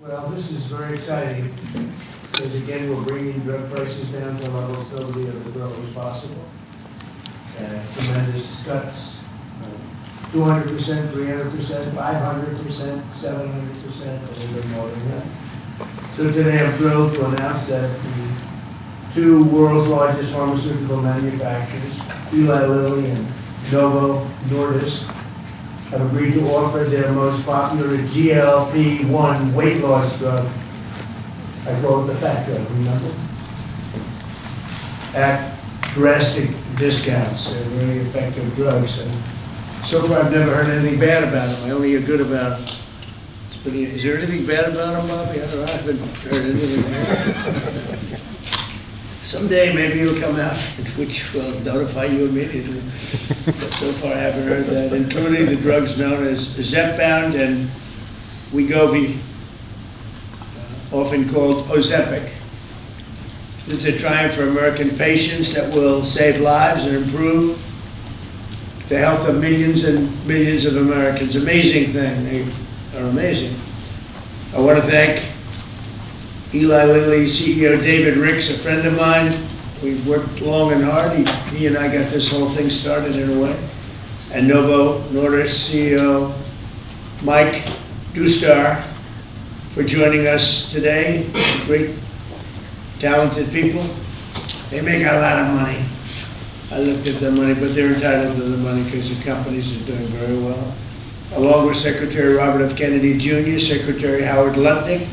Well, this is very exciting, because again, we're bringing drug prices down to levels totally of the lowest possible. Tremendous cuts, 200%, 300%, 500%, 700%, a little bit more than that. So today I'm thrilled to announce that the two world's largest pharmaceutical manufacturers, Eli Lilly and Novo Nordisk, have agreed to offer their most popular GLP-1 weight loss drug. I call it the fat drug, remember? At drastic discounts. They're very effective drugs. And so far, I've never heard anything bad about them. I only hear good about them. But is there anything bad about them, Bobby? I haven't heard anything bad. Someday, maybe it'll come out, which will notify you immediately. But so far, I haven't heard that, including the drugs known as Zepbound and Wegovy, often called Ozempic. This is a triumph for American patients that will save lives and improve the health of millions and millions of Americans. Amazing thing. They are amazing. I want to thank Eli Lilly CEO David Ricks, a friend of mine. We've worked long and hard. He and I got this whole thing started in a way. And Novo Nordisk CEO Mike Dustar for joining us today. Great, talented people. They make a lot of money. I looked at the money, but they're entitled to the money because the companies are doing very well. Along with Secretary Robert F. Kennedy Jr., Secretary Howard Lutnick.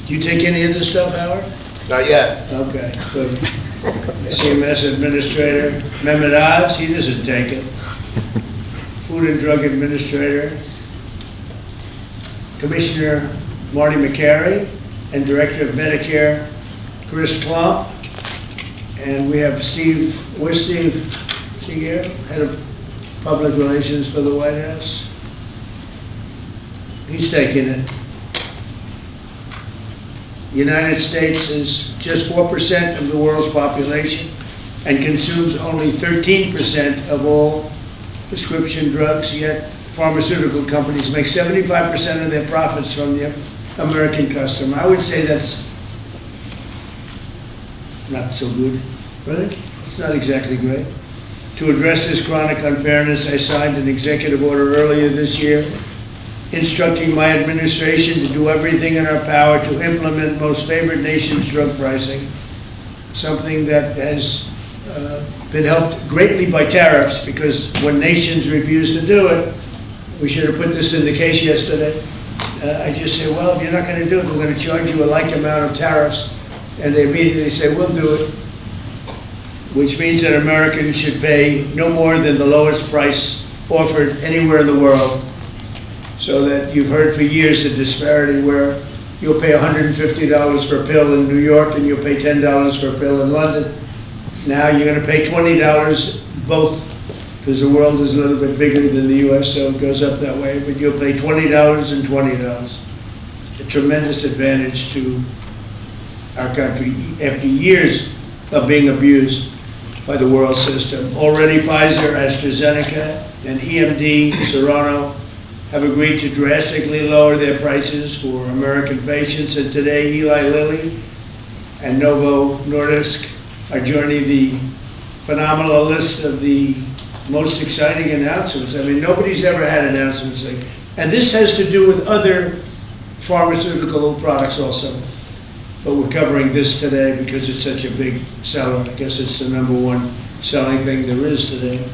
Do you take any of this stuff, Howard? Not yet. Okay, good. CMS Administrator Mehmet Oz, he doesn't take it. Food and Drug Administrator Commissioner Marty McCary, and Director of Medicare Chris Klump. And we have Steve here, Head of Public Relations for the White House. He's taking it. The United States is just 4% of the world's population and consumes only 13% of all prescription drugs, yet pharmaceutical companies make 75% of their profits from the American customer. I would say that's not so good. Really? It's not exactly great. To address this chronic unfairness, I signed an executive order earlier this year instructing my administration to do everything in our power to implement most favored nations drug pricing, something that has been helped greatly by tariffs, because when nations refuse to do it, we should have put this in the case yesterday. I just say, well, if you're not going to do it, we're going to charge you a like amount of tariffs. And they immediately say, we'll do it, which means that Americans should pay no more than the lowest price offered anywhere in the world. So that you've heard for years the disparity where you'll pay $150 for a pill in New York and you'll pay $10 for a pill in London. Now you're going to pay $20 both, because the world is a little bit bigger than the US, so it goes up that way, but you'll pay $20 and $20. A tremendous advantage to our country after years of being abused by the world system. Already Pfizer, AstraZeneca, and EMD, Serrano, have agreed to drastically lower their prices for American patients, and today Eli Lilly and Novo Nordisk are joining the phenomenal list of the most exciting announcements. I mean, nobody's ever had announcements like, and this has to do with other pharmaceutical products also. But we're covering this today because it's such a big seller. I guess it's the #1 selling thing there is today.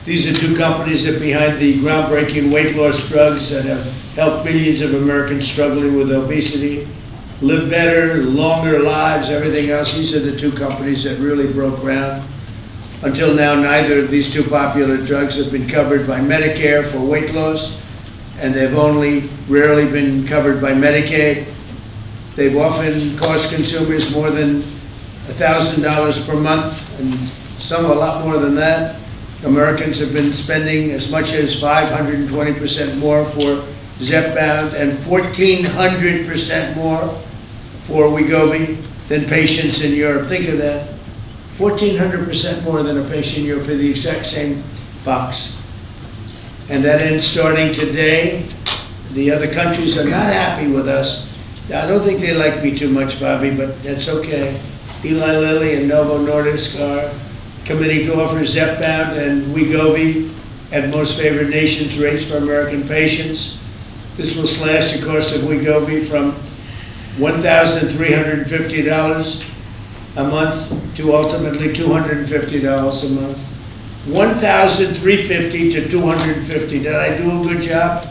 These are two companies that are behind the groundbreaking weight loss drugs that have helped millions of Americans struggling with obesity live better, longer lives, everything else. These are the two companies that really broke ground. Until now, neither of these two popular drugs have been covered by Medicare for weight loss, and they've only rarely been covered by Medicaid. They've often cost consumers more than $1,000 per month, and some a lot more than that. Americans have been spending as much as 520% more for Zepbound and 1,400% more for Wegovy than patients in Europe. Think of that. 1,400% more than a patient in Europe for the exact same box. And that ends starting today. The other countries are not happy with us. I don't think they like me too much, Bobby, but that's okay. Eli Lilly and Novo Nordisk are committing to offer Zepbound and Wegovy at most favored nations rates for American patients. This will slash the cost of Wegovy from $1,350 a month to ultimately $250 a month. $1,350 to $250. Did I do a good job?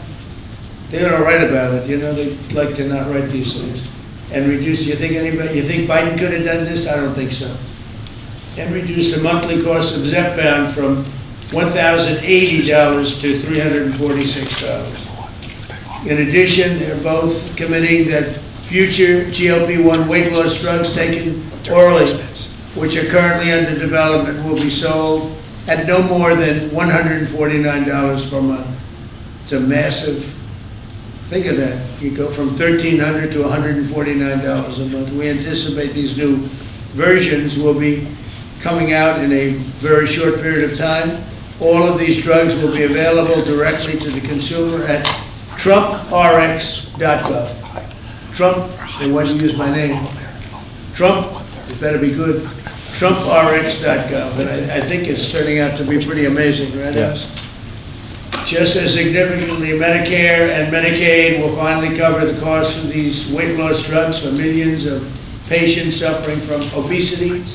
They don't write about it. You know, they like to not write these things. And reduce, you think Biden could have done this? I don't think so. And reduce the monthly cost of Zepbound from $1,080 to $346. In addition, they're both committing that future GLP-1 weight loss drugs taken orally, which are currently under development, will be sold at no more than $149 per month. It's a massive, think of that. You go from $1,300 to $149 a month. We anticipate these new versions will be coming out in a very short period of time. All of these drugs will be available directly to the consumer at trumprx.gov. Trump, they want to use my name. Trump, it better be good. trumprx.gov. And I think it's turning out to be pretty amazing, right? Yes. Just as significantly, Medicare and Medicaid will finally cover the cost of these weight loss drugs for millions of patients suffering from obesity.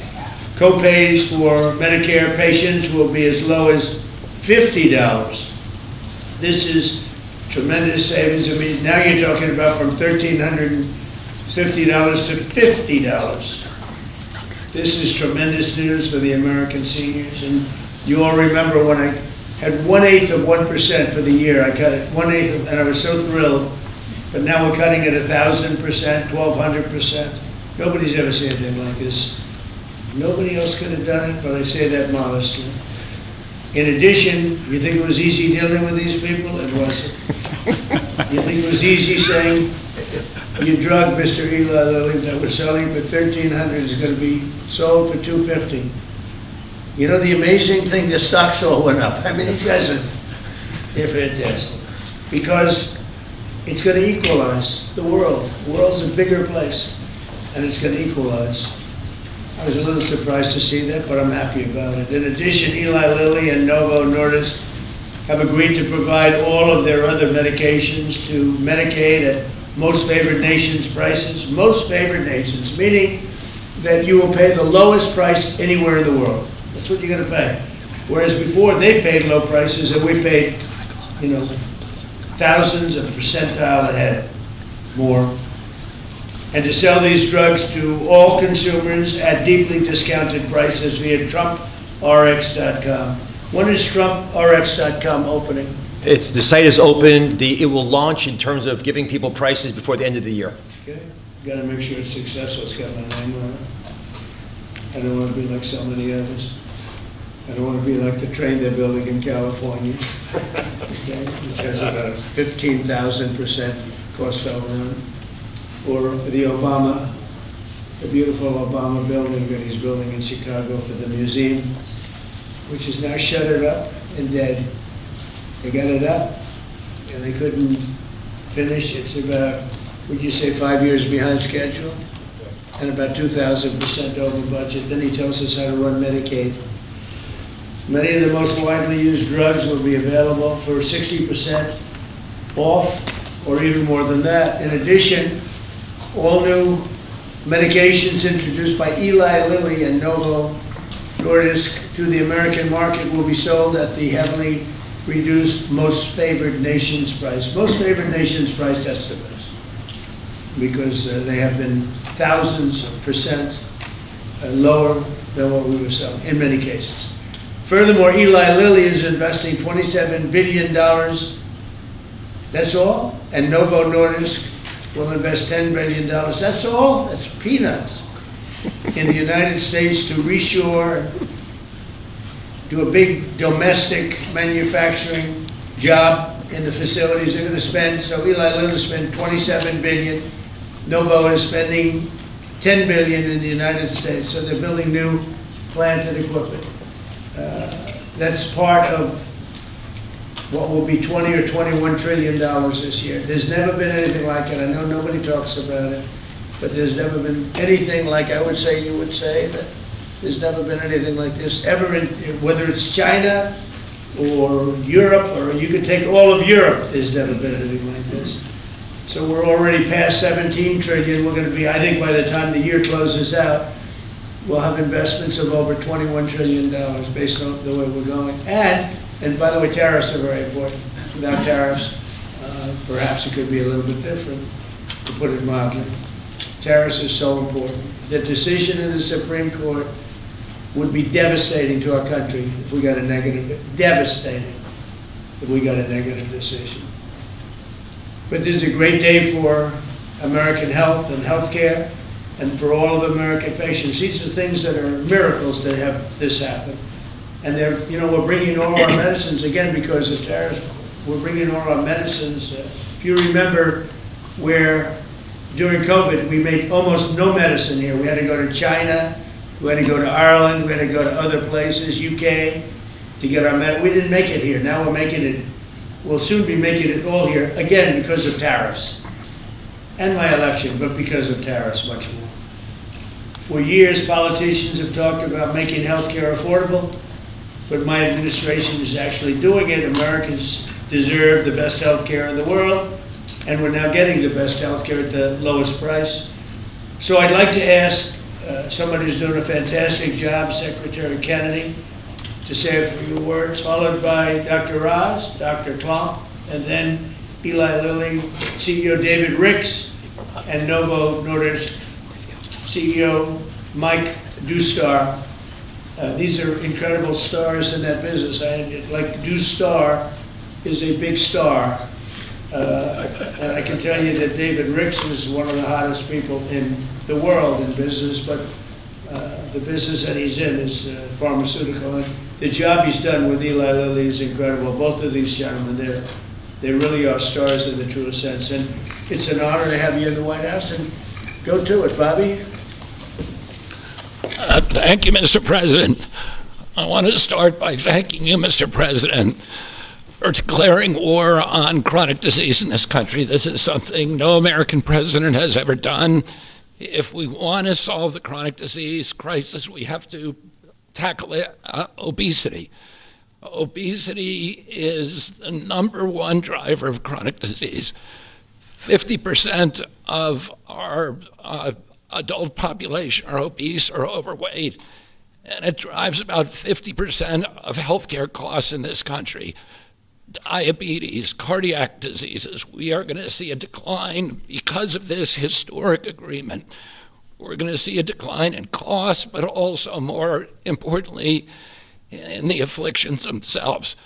Co-pays for Medicare patients will be as low as $50. This is tremendous savings. I mean, now you're talking about from $1,350 to $50. This is tremendous news for the American seniors. And you all remember when I had 1/8 of 1% for the year. I cut it 1/8, and I was so thrilled. But now we're cutting it 1,000%, 1,200%. Nobody's ever said anything like this. Nobody else could have done it, but I say that modestly. In addition, you think it was easy dealing with these people? It wasn't. You think it was easy saying, your drug, Mr. Eli Lilly, that we're selling for $1,300 is going to be sold for $250. You know, the amazing thing, the stocks all went up. I mean, these guys are, they're fantastic. Because it's going to equalize the world. The world's a bigger place, and it's going to equalize. I was a little surprised to see that, but I'm happy about it. In addition, Eli Lilly and Novo Nordisk have agreed to provide all of their other medications to Medicaid at most favored nations prices. Most favored nations, meaning that you will pay the lowest price anywhere in the world. That's what you're going to pay. Whereas before they paid low prices and we paid, you know, thousands of percentile ahead more. And to sell these drugs to all consumers at deeply discounted prices via trumprx.com. When is trumprx.com opening? The site is open. It will launch in terms of giving people prices before the end of the year. Okay, got to make sure it's successful. It's got my name on it. I don't want to be like so many others. I don't want to be like the train they're building in California, okay, which has about 15,000% cost overrun. Or the beautiful Obama building that he's building in Chicago for the museum, which is now shuttered up and dead. They got it up, and they couldn't finish. It's about, would you say, 5 years behind schedule, and about 2,000% over budget. Then he tells us how to run Medicaid. Many of the most widely used drugs will be available for 60% off, or even more than that. In addition, all new medications introduced by Eli Lilly and Novo Nordisk to the American market will be sold at the heavily reduced most favored nations price. Most favored nations price estimates, because they have been thousands of percent lower than what we were selling in many cases. Furthermore, Eli Lilly is investing $27 billion. That's all. And Novo Nordisk will invest $10 billion. That's all. That's peanuts. In the United States to reshore, do a big domestic manufacturing job in the facilities they're going to spend. So Eli Lilly spent $27 billion. Novo is spending $10 billion in the United States. So they're building new plant and equipment. That's part of what will be 20 or 21 trillion dollars this year. There's never been anything like it. I know nobody talks about it, but there's never been anything like, I would say, you would say, that there's never been anything like this ever, whether it's China or Europe, or you could take all of Europe, there's never been anything like this. So we're already past 17 trillion. We're going to be, I think by the time the year closes out, we'll have investments of over $21 trillion based on the way we're going. And by the way, tariffs are very important. Without tariffs, perhaps it could be a little bit different, to put it mildly. Tariffs are so important. The decision in the Supreme Court would be devastating to our country if we got a negative, devastating if we got a negative decision. But this is a great day for American health and healthcare, and for all of American patients. These are things that are miracles to have this happen. And they're, we're bringing all our medicines, again, because of tariffs, we're bringing all our medicines. If you remember where during COVID, we made almost no medicine here. We had to go to China, we had to go to Ireland, we had to go to other places, UK, to get our medicine. We didn't make it here. Now we're making it, we'll soon be making it all here, again, because of tariffs. And my election, but because of tariffs much more. For years, politicians have talked about making health care affordable, but my administration is actually doing it. Americans deserve the best health care in the world, and we're now getting the best health care at the lowest price. So I'd like to ask somebody who's doing a fantastic job, Secretary Kennedy, to say a few words, followed by Dr. Roz, Dr. Klomp, and then Eli Lilly, CEO David Ricks, and Novo Nordisk CEO Mike Dustar. These are incredible stars in that business. Like Dustar is a big star. And I can tell you that David Ricks is one of the hottest people in the world in business, but the business that he's in is pharmaceutical. And the job he's done with Eli Lilly is incredible. Both of these gentlemen, they really are stars in the truest sense. And it's an honor to have you in the White House. And go to it, Bobby. Thank you, Mr. President. I want to start by thanking you, Mr. President, for declaring war on chronic disease in this country. This is something no American president has ever done. If we want to solve the chronic disease crisis, we have to tackle obesity. Obesity is the #1 driver of chronic disease. 50% of our adult population are obese or overweight, and it drives about 50% of healthcare costs in this country. Diabetes, cardiac diseases, we are going to see a decline because of this historic agreement. We're going to see a decline in costs, but also, more importantly, in the afflictions themselves.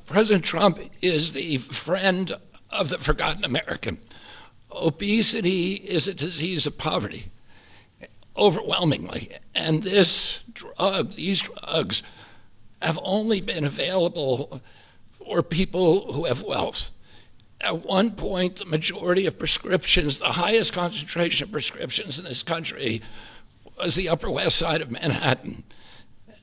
President Trump is the friend of the forgotten American. Obesity is a disease of poverty, overwhelmingly. And these drugs have only been available for people who have wealth. At one point, the majority of prescriptions, the highest concentration of prescriptions in this country, was the Upper West Side of Manhattan.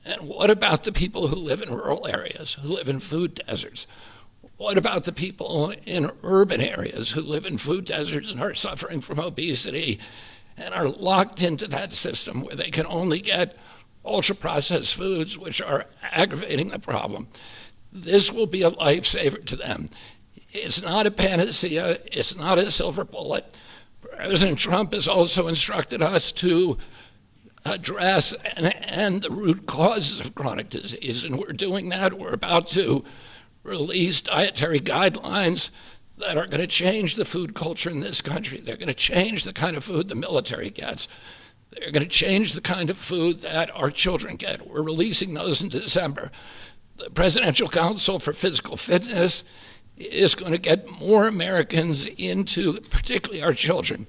And what about the people who live in rural areas, who live in food deserts? What about the people in urban areas who live in food deserts and are suffering from obesity and are locked into that system where they can only get ultra-processed foods, which are aggravating the problem? This will be a lifesaver to them. It's not a panacea. It's not a silver bullet. President Trump has also instructed us to address and end the root causes of chronic disease, and we're doing that. We're about to release dietary guidelines that are going to change the food culture in this country. They're going to change the kind of food the military gets. They're going to change the kind of food that our children get. We're releasing those in December. The Presidential Council for Physical Fitness is going to get more Americans into, particularly our children,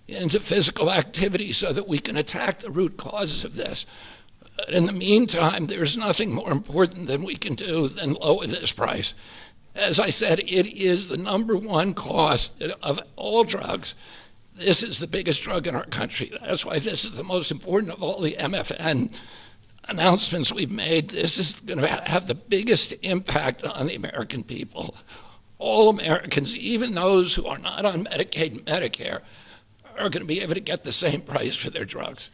into physical activity so that we can attack the root causes of this. But in the meantime, there's nothing more important than we can do than lower this price. As I said, it is the #1 cost of all drugs. This is the biggest drug in our country. That's why this is the most important of all the MFN announcements we've made, this is going to have the biggest impact on the American people. All Americans, even those who are not on Medicaid and Medicare, are going to be able to get the same price for their drugs,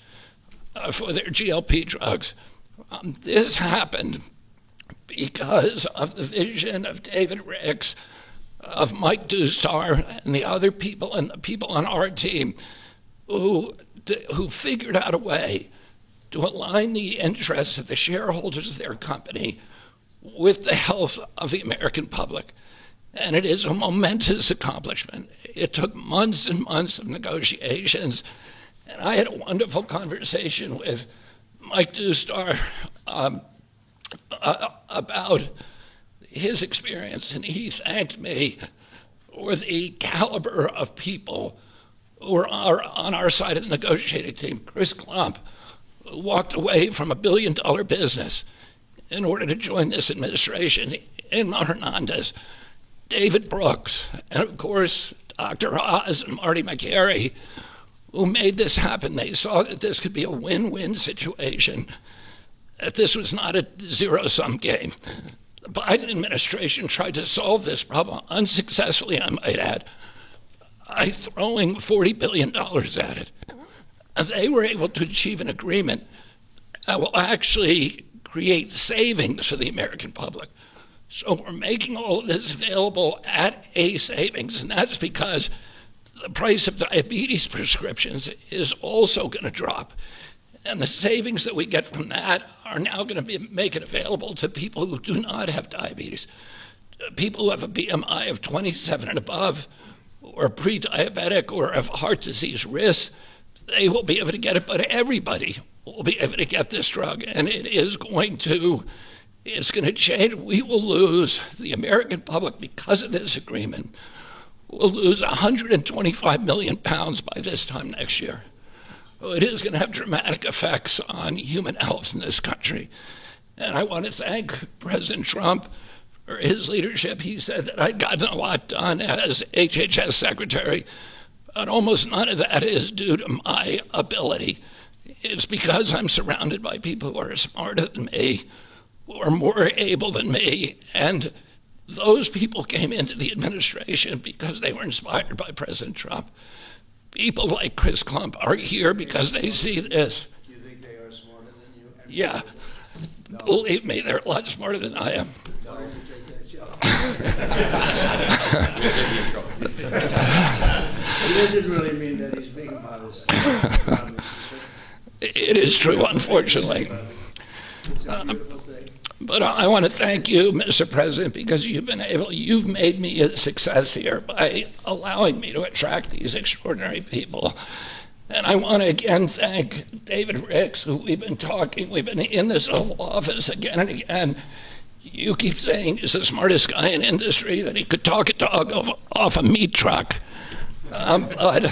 for their GLP drugs. This happened because of the vision of David Ricks, of Mike Dusar, and the other people, and the people on our team who figured out a way to align the interests of the shareholders of their company with the health of the American public. And it is a momentous accomplishment. It took months and months of negotiations. And I had a wonderful conversation with Mike Dusar about his experience, and he thanked me for the caliber of people who are on our side of the negotiating team. Chris Klump, who walked away from $1 billion business in order to join this administration, Emma Hernandez, David Brooks, and of course, Dr. Oz and Marty McCary, who made this happen. They saw that this could be a win-win situation, that this was not a zero-sum game. The Biden administration tried to solve this problem unsuccessfully, I might add, by throwing $40 billion at it. And they were able to achieve an agreement that will actually create savings for the American public. So we're making all of this available at a savings, and that's because the price of diabetes prescriptions is also going to drop. And the savings that we get from that are now going to make it available to people who do not have diabetes, people who have a BMI of 27 and above, or pre-diabetic, or have heart disease risk. They will be able to get it, but everybody will be able to get this drug, and it's going to change. We will lose, the American public, because of this agreement, will lose 125 million pounds by this time next year. It is going to have dramatic effects on human health in this country. And I want to thank President Trump for his leadership. He said that I'd gotten a lot done as HHS secretary, but almost none of that is due to my ability. It's because I'm surrounded by people who are smarter than me, who are more able than me, and those people came into the administration because they were inspired by President Trump. People like Chris Klump are here because they see this. Do you think they are smarter than you? Yeah. No. Believe me, they're a lot smarter than I am. Tell him to take that job. He doesn't really mean that he's being modest. It is true, unfortunately. It's a beautiful thing. But I want to thank you, Mr. President, because you've made me a success here by allowing me to attract these extraordinary people. And I want to again thank David Ricks, who we've been in this Oval Office again and again. You keep saying he's the smartest guy in industry, that he could talk a dog off a meat truck. But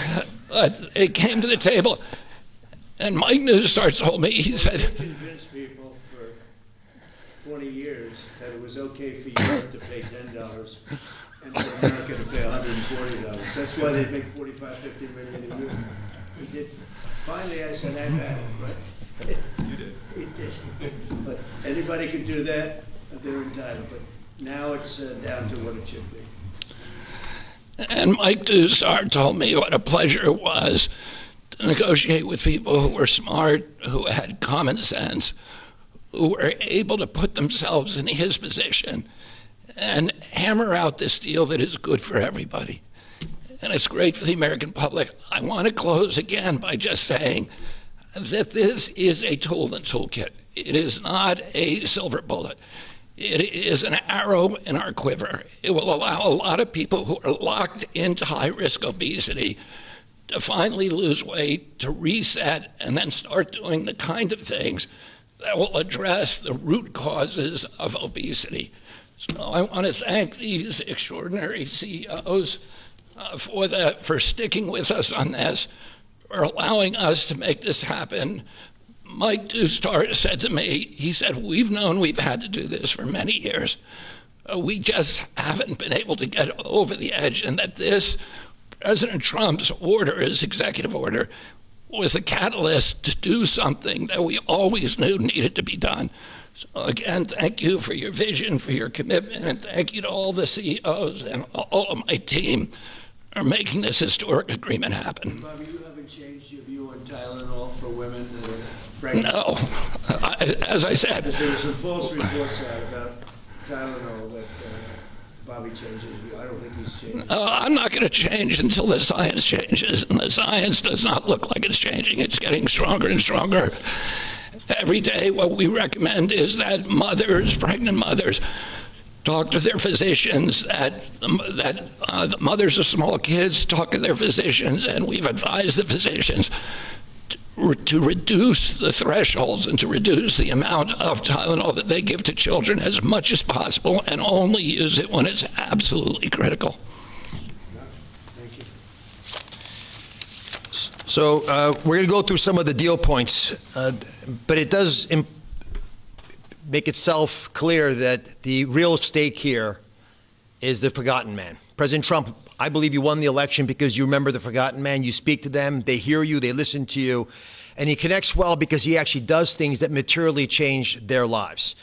it came to the table, and Mike Newstar told me, he said, convinced people for 20 years that it was okay for Europe to pay $10 and for America to pay $140. That's why they make $45-50 million a year. He did. Finally, I said, I've had it, right? You did. He did. But anybody can do that, they're entitled. But now it's down to what it should be. And Mike Dusar told me what a pleasure it was to negotiate with people who were smart, who had common sense, who were able to put themselves in his position and hammer out this deal that is good for everybody. And it's great for the American public. I want to close again by just saying that this is a tool in the toolkit. It is not a silver bullet. It is an arrow in our quiver. It will allow a lot of people who are locked into high-risk obesity to finally lose weight, to reset, and then start doing the kind of things that will address the root causes of obesity. So I want to thank these extraordinary CEOs for sticking with us on this, for allowing us to make this happen. Mike Dusar said to me, he said, we've known we've had to do this for many years. We just haven't been able to get over the edge, and that this, President Trump's order, his executive order, was a catalyst to do something that we always knew needed to be done. So again, thank you for your vision, for your commitment, and thank you to all the CEOs and all of my team for making this historic agreement happen. Bobby, you haven't changed your view on Tylenol for women that are pregnant? No, as I said, There were some false reports out about Tylenol that Bobby changed his view. I don't think he's changed. I'm not going to change until the science changes, and the science does not look like it's changing. It's getting stronger and stronger. Every day, what we recommend is that mothers, pregnant mothers, talk to their physicians, that the mothers of small kids talk to their physicians, and we've advised the physicians to reduce the thresholds and to reduce the amount of Tylenol that they give to children as much as possible and only use it when it's absolutely critical. Thank you. So we're going to go through some of the deal points, but it does make itself clear that the real stake here is the forgotten man. President Trump, I believe you won the election because you remember the forgotten man. You speak to them, they hear you, they listen to you, and he connects well because he actually does things that materially change their lives.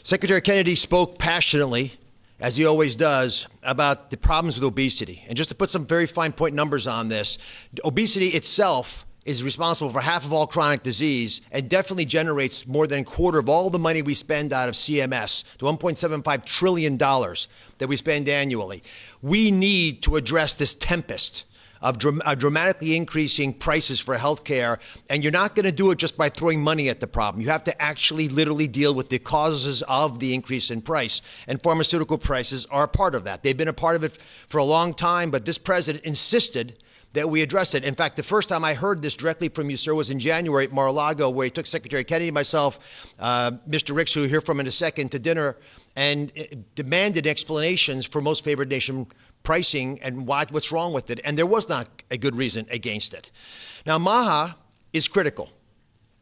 Secretary Kennedy spoke passionately, as he always does, about the problems with obesity. And just to put some very fine point numbers on this, obesity itself is responsible for half of all chronic disease and definitely generates more than a quarter of all the money we spend out of CMS, the $1.75 trillion that we spend annually. We need to address this tempest of dramatically increasing prices for healthcare, and you're not going to do it just by throwing money at the problem. You have to actually literally deal with the causes of the increase in price, and pharmaceutical prices are a part of that. They've been a part of it for a long time, but this president insisted that we address it. In fact, the first time I heard this directly from you, sir, was in January at Mar-a-Lago, where he took Secretary Kennedy, myself, Mr. Ricks, who you'll hear from in a second, to dinner, and demanded explanations for most favored nation pricing and what's wrong with it. And there was not a good reason against it. Now, MAHA is critical.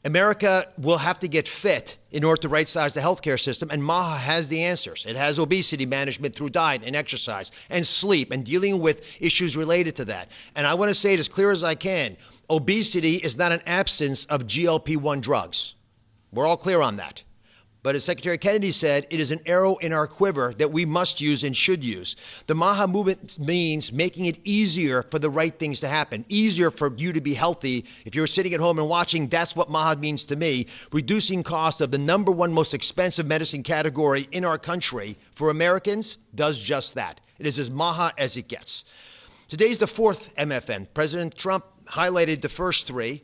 America will have to get fit in order to right-size the healthcare system, and MAHA has the answers. It has obesity management through diet and exercise and sleep and dealing with issues related to that. And I want to say it as clear as I can. Obesity is not an absence of GLP-1 drugs. We're all clear on that. But as Secretary Kennedy said, it is an arrow in our quiver that we must use and should use. The MAHA movement means making it easier for the right things to happen, easier for you to be healthy. If you're sitting at home and watching, that's what MAHA means to me. Reducing costs of the number one most expensive medicine category in our country for Americans does just that. It is as MAHA as it gets. Today's the fourth MFN. President Trump highlighted the first three.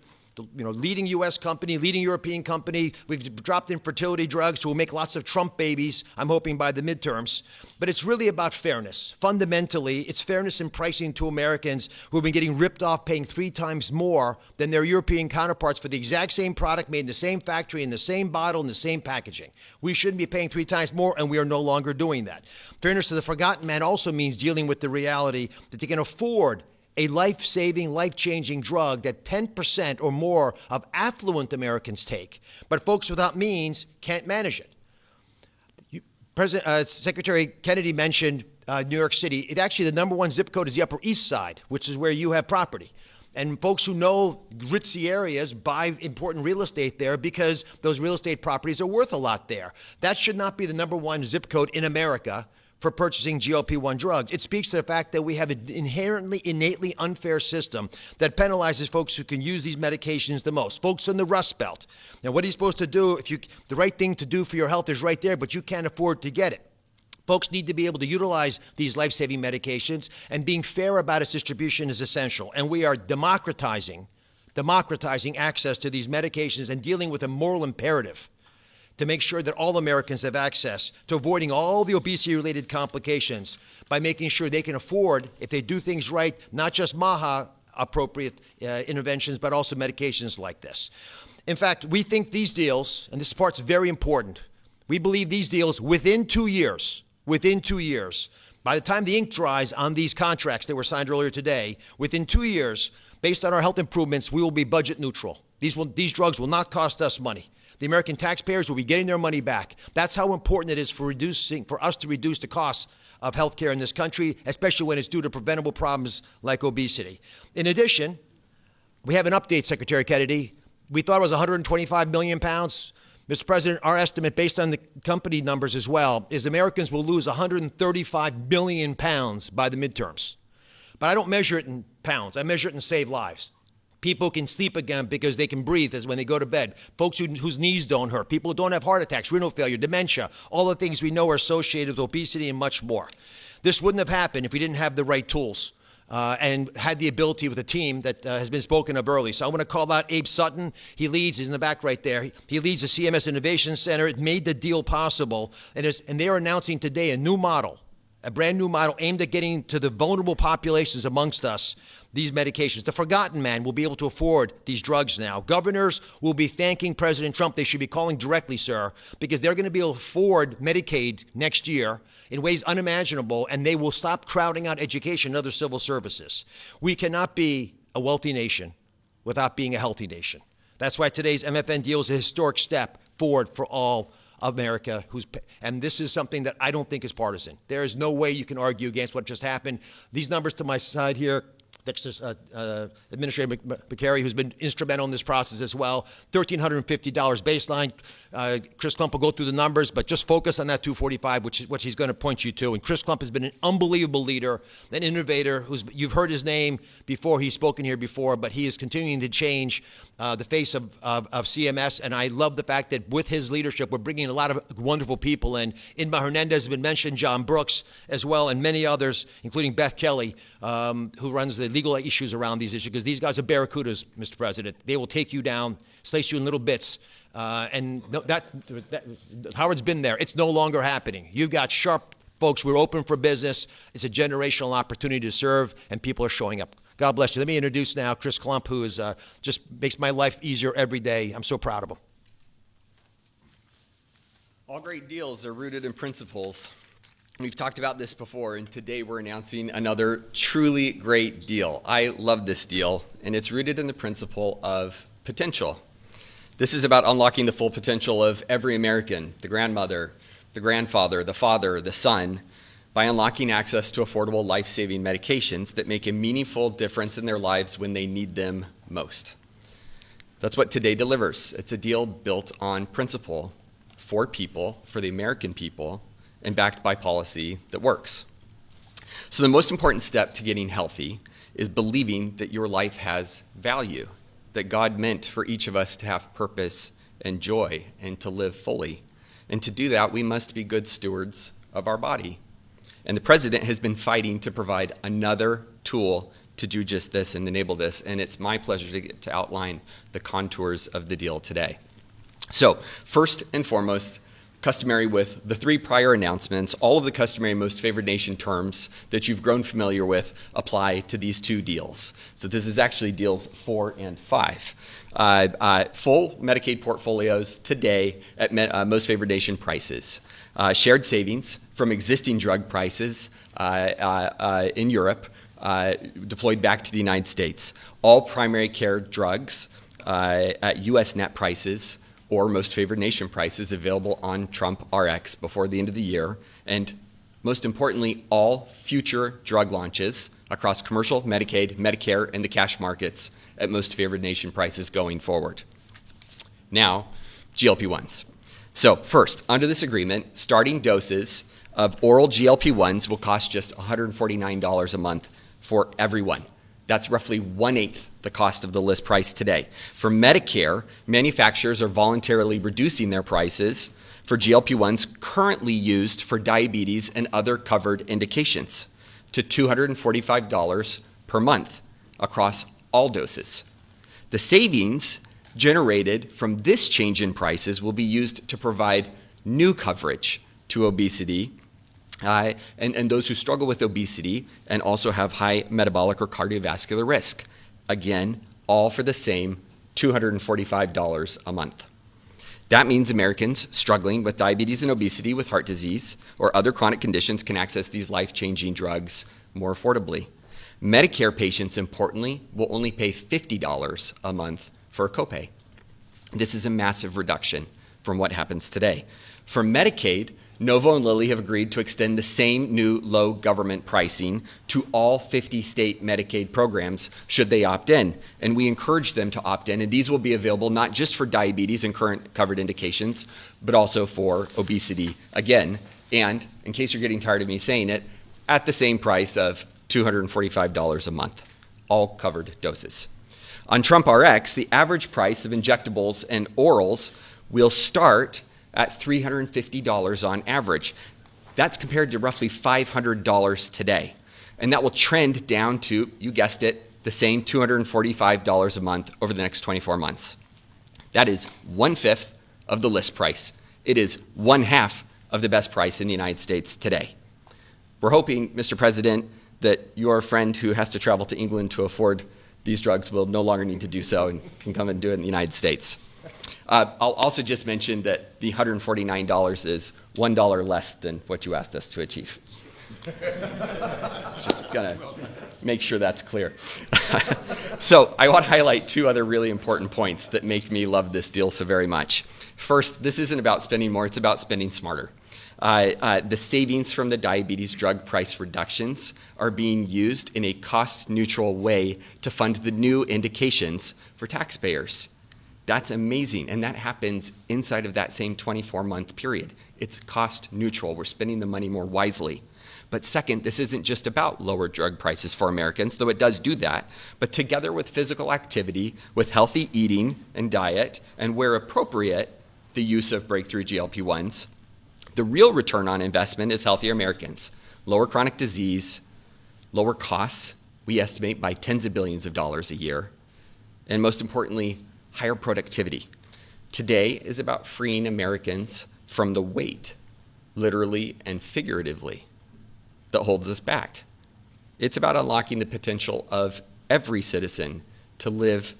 Leading U.S. company, leading European company. We've dropped in fertility drugs, so we'll make lots of Trump babies, I'm hoping, by the midterms. But it's really about fairness. Fundamentally, it's fairness in pricing to Americans who have been getting ripped off, paying 3 times more than their European counterparts for the exact same product made in the same factory, in the same bottle, in the same packaging. We shouldn't be paying 3 times more, and we are no longer doing that. Fairness to the forgotten man also means dealing with the reality that they can afford a life-saving, life-changing drug that 10% or more of affluent Americans take, but folks without means can't manage it. Secretary Kennedy mentioned New York City. Actually, the number one zip code is the Upper East Side, which is where you have property. And folks who know ritzy areas buy important real estate there because those real estate properties are worth a lot there. That should not be the number one zip code in America for purchasing GLP-1 drugs. It speaks to the fact that we have an innately unfair system that penalizes folks who can use these medications the most, folks in the Rust Belt. Now, what are you supposed to do if the right thing to do for your health is right there, but you can't afford to get it? Folks need to be able to utilize these life-saving medications, and being fair about its distribution is essential. And we are democratizing access to these medications and dealing with a moral imperative to make sure that all Americans have access to avoiding all the obesity-related complications by making sure they can afford, if they do things right, not just MAHA-appropriate interventions, but also medications like this. In fact, we think these deals, and this part's very important, we believe these deals within 2 years, by the time the ink dries on these contracts that were signed earlier today, within 2 years, based on our health improvements, we will be budget neutral. These drugs will not cost us money. The American taxpayers will be getting their money back. That's how important it is for us to reduce the costs of healthcare in this country, especially when it's due to preventable problems like obesity. In addition, We have an update, Secretary Kennedy. We thought it was 125 million pounds. Mr. President, our estimate, based on the company numbers as well, is Americans will lose 135 million pounds by the midterms. But I don't measure it in pounds. I measure it in saved lives. People can sleep again because they can breathe as when they go to bed. Folks whose knees don't hurt. People who don't have heart attacks, renal failure, dementia, all the things we know are associated with obesity and much more. This wouldn't have happened if we didn't have the right tools and had the ability with a team that has been spoken of early. So I want to call out Abe Sutton. He's in the back right there. He leads the CMS Innovation Center. It made the deal possible. And they are announcing today a new model, a brand new model aimed at getting to the vulnerable populations amongst us these medications. The forgotten man will be able to afford these drugs now. Governors will be thanking President Trump. They should be calling directly, sir, because they're going to be able to afford Medicaid next year in ways unimaginable, and they will stop crowding out education and other civil services. We cannot be a wealthy nation without being a healthy nation. That's why today's MFN deal is a historic step forward for all America, and this is something that I don't think is partisan. There is no way you can argue against what just happened. These numbers to my side here, Texas Administrator McCary, who's been instrumental in this process as well. $1,350 baseline. Chris Klump will go through the numbers, but just focus on that 245, which is what he's going to point you to. And Chris Klump has been an unbelievable leader, an innovator. You've heard his name before. He's spoken here before, but he is continuing to change the face of CMS. And I love the fact that with his leadership, we're bringing a lot of wonderful people in. Inma Hernandez has been mentioned, John Brooks as well, and many others, including Beth Kelly, who runs the legal issues around these issues, because these guys are barracudas, Mr. President. They will take you down, slice you in little bits. Howard's been there. It's no longer happening. You've got sharp folks. We're open for business. It's a generational opportunity to serve, and people are showing up. God bless you. Let me introduce now Chris Klump, who is just makes my life easier every day. I'm so proud of him. All great deals are rooted in principles. We've talked about this before, and today we're announcing another truly great deal. I love this deal, and it's rooted in the principle of potential. This is about unlocking the full potential of every American, the grandmother, the grandfather, the father, the son, by unlocking access to affordable life-saving medications that make a meaningful difference in their lives when they need them most. That's what today delivers. It's a deal built on principle for people, for the American people, and backed by policy that works. So the most important step to getting healthy is believing that your life has value, that God meant for each of us to have purpose and joy and to live fully. And to do that, we must be good stewards of our body. And the president has been fighting to provide another tool to do just this and enable this. And it's my pleasure to get to outline the contours of the deal today. So first and foremost, customary with the three prior announcements, all of the customary most favored nation terms that you've grown familiar with apply to these two deals. So this is actually deals 4 and 5. Full Medicaid portfolios today at most favored nation prices. Shared savings from existing drug prices in Europe deployed back to the United States. All primary care drugs at U.S. net prices or most favored nation prices available on Trump RX before the end of the year. And most importantly, all future drug launches across commercial, Medicaid, Medicare, and the cash markets at most favored nation prices going forward. Now, GLP-1s. So first, under this agreement, starting doses of oral GLP-1s will cost just $149 a month for everyone. That's roughly 1/8 the cost of the list price today. For Medicare, manufacturers are voluntarily reducing their prices for GLP-1s currently used for diabetes and other covered indications to $245 per month across all doses. The savings generated from this change in prices will be used to provide new coverage to obesity and those who struggle with obesity and also have high metabolic or cardiovascular risk. Again, all for the same $245 a month. That means Americans struggling with diabetes and obesity, with heart disease, or other chronic conditions can access these life-changing drugs more affordably. Medicare patients, importantly, will only pay $50 a month for a copay. This is a massive reduction from what happens today. For Medicaid, Novo and Lilly have agreed to extend the same new low government pricing to all 50 state Medicaid programs should they opt in. And we encourage them to opt in. And these will be available not just for diabetes and current covered indications, but also for obesity again. And in case you're getting tired of me saying it, at the same price of $245 a month, all covered doses. On Trump RX, the average price of injectables and orals will start at $350 on average. That's compared to roughly $500 today. And that will trend down to, you guessed it, the same $245 a month over the next 24 months. That is 1/5 of the list price. It is 1/2 of the best price in the United States today. We're hoping, Mr. President, that your friend who has to travel to England to afford these drugs will no longer need to do so and can come and do it in the United States. I'll also just mention that the $149 is $1 less than what you asked us to achieve. Just gonna make sure that's clear. So I want to highlight two other really important points that make me love this deal so very much. First, this isn't about spending more, it's about spending smarter. The savings from the diabetes drug price reductions are being used in a cost-neutral way to fund the new indications for taxpayers. That's amazing, and that happens inside of that same 24-month period. It's cost-neutral. We're spending the money more wisely. But second, this isn't just about lower drug prices for Americans, though it does do that, but together with physical activity, with healthy eating and diet, and where appropriate, the use of breakthrough GLP-1s, the real return on investment is healthier Americans, lower chronic disease, lower costs, we estimate by tens of billions of dollars a year, and most importantly, higher productivity. Today is about freeing Americans from the weight, literally and figuratively, that holds us back. It's about unlocking the potential of every citizen to live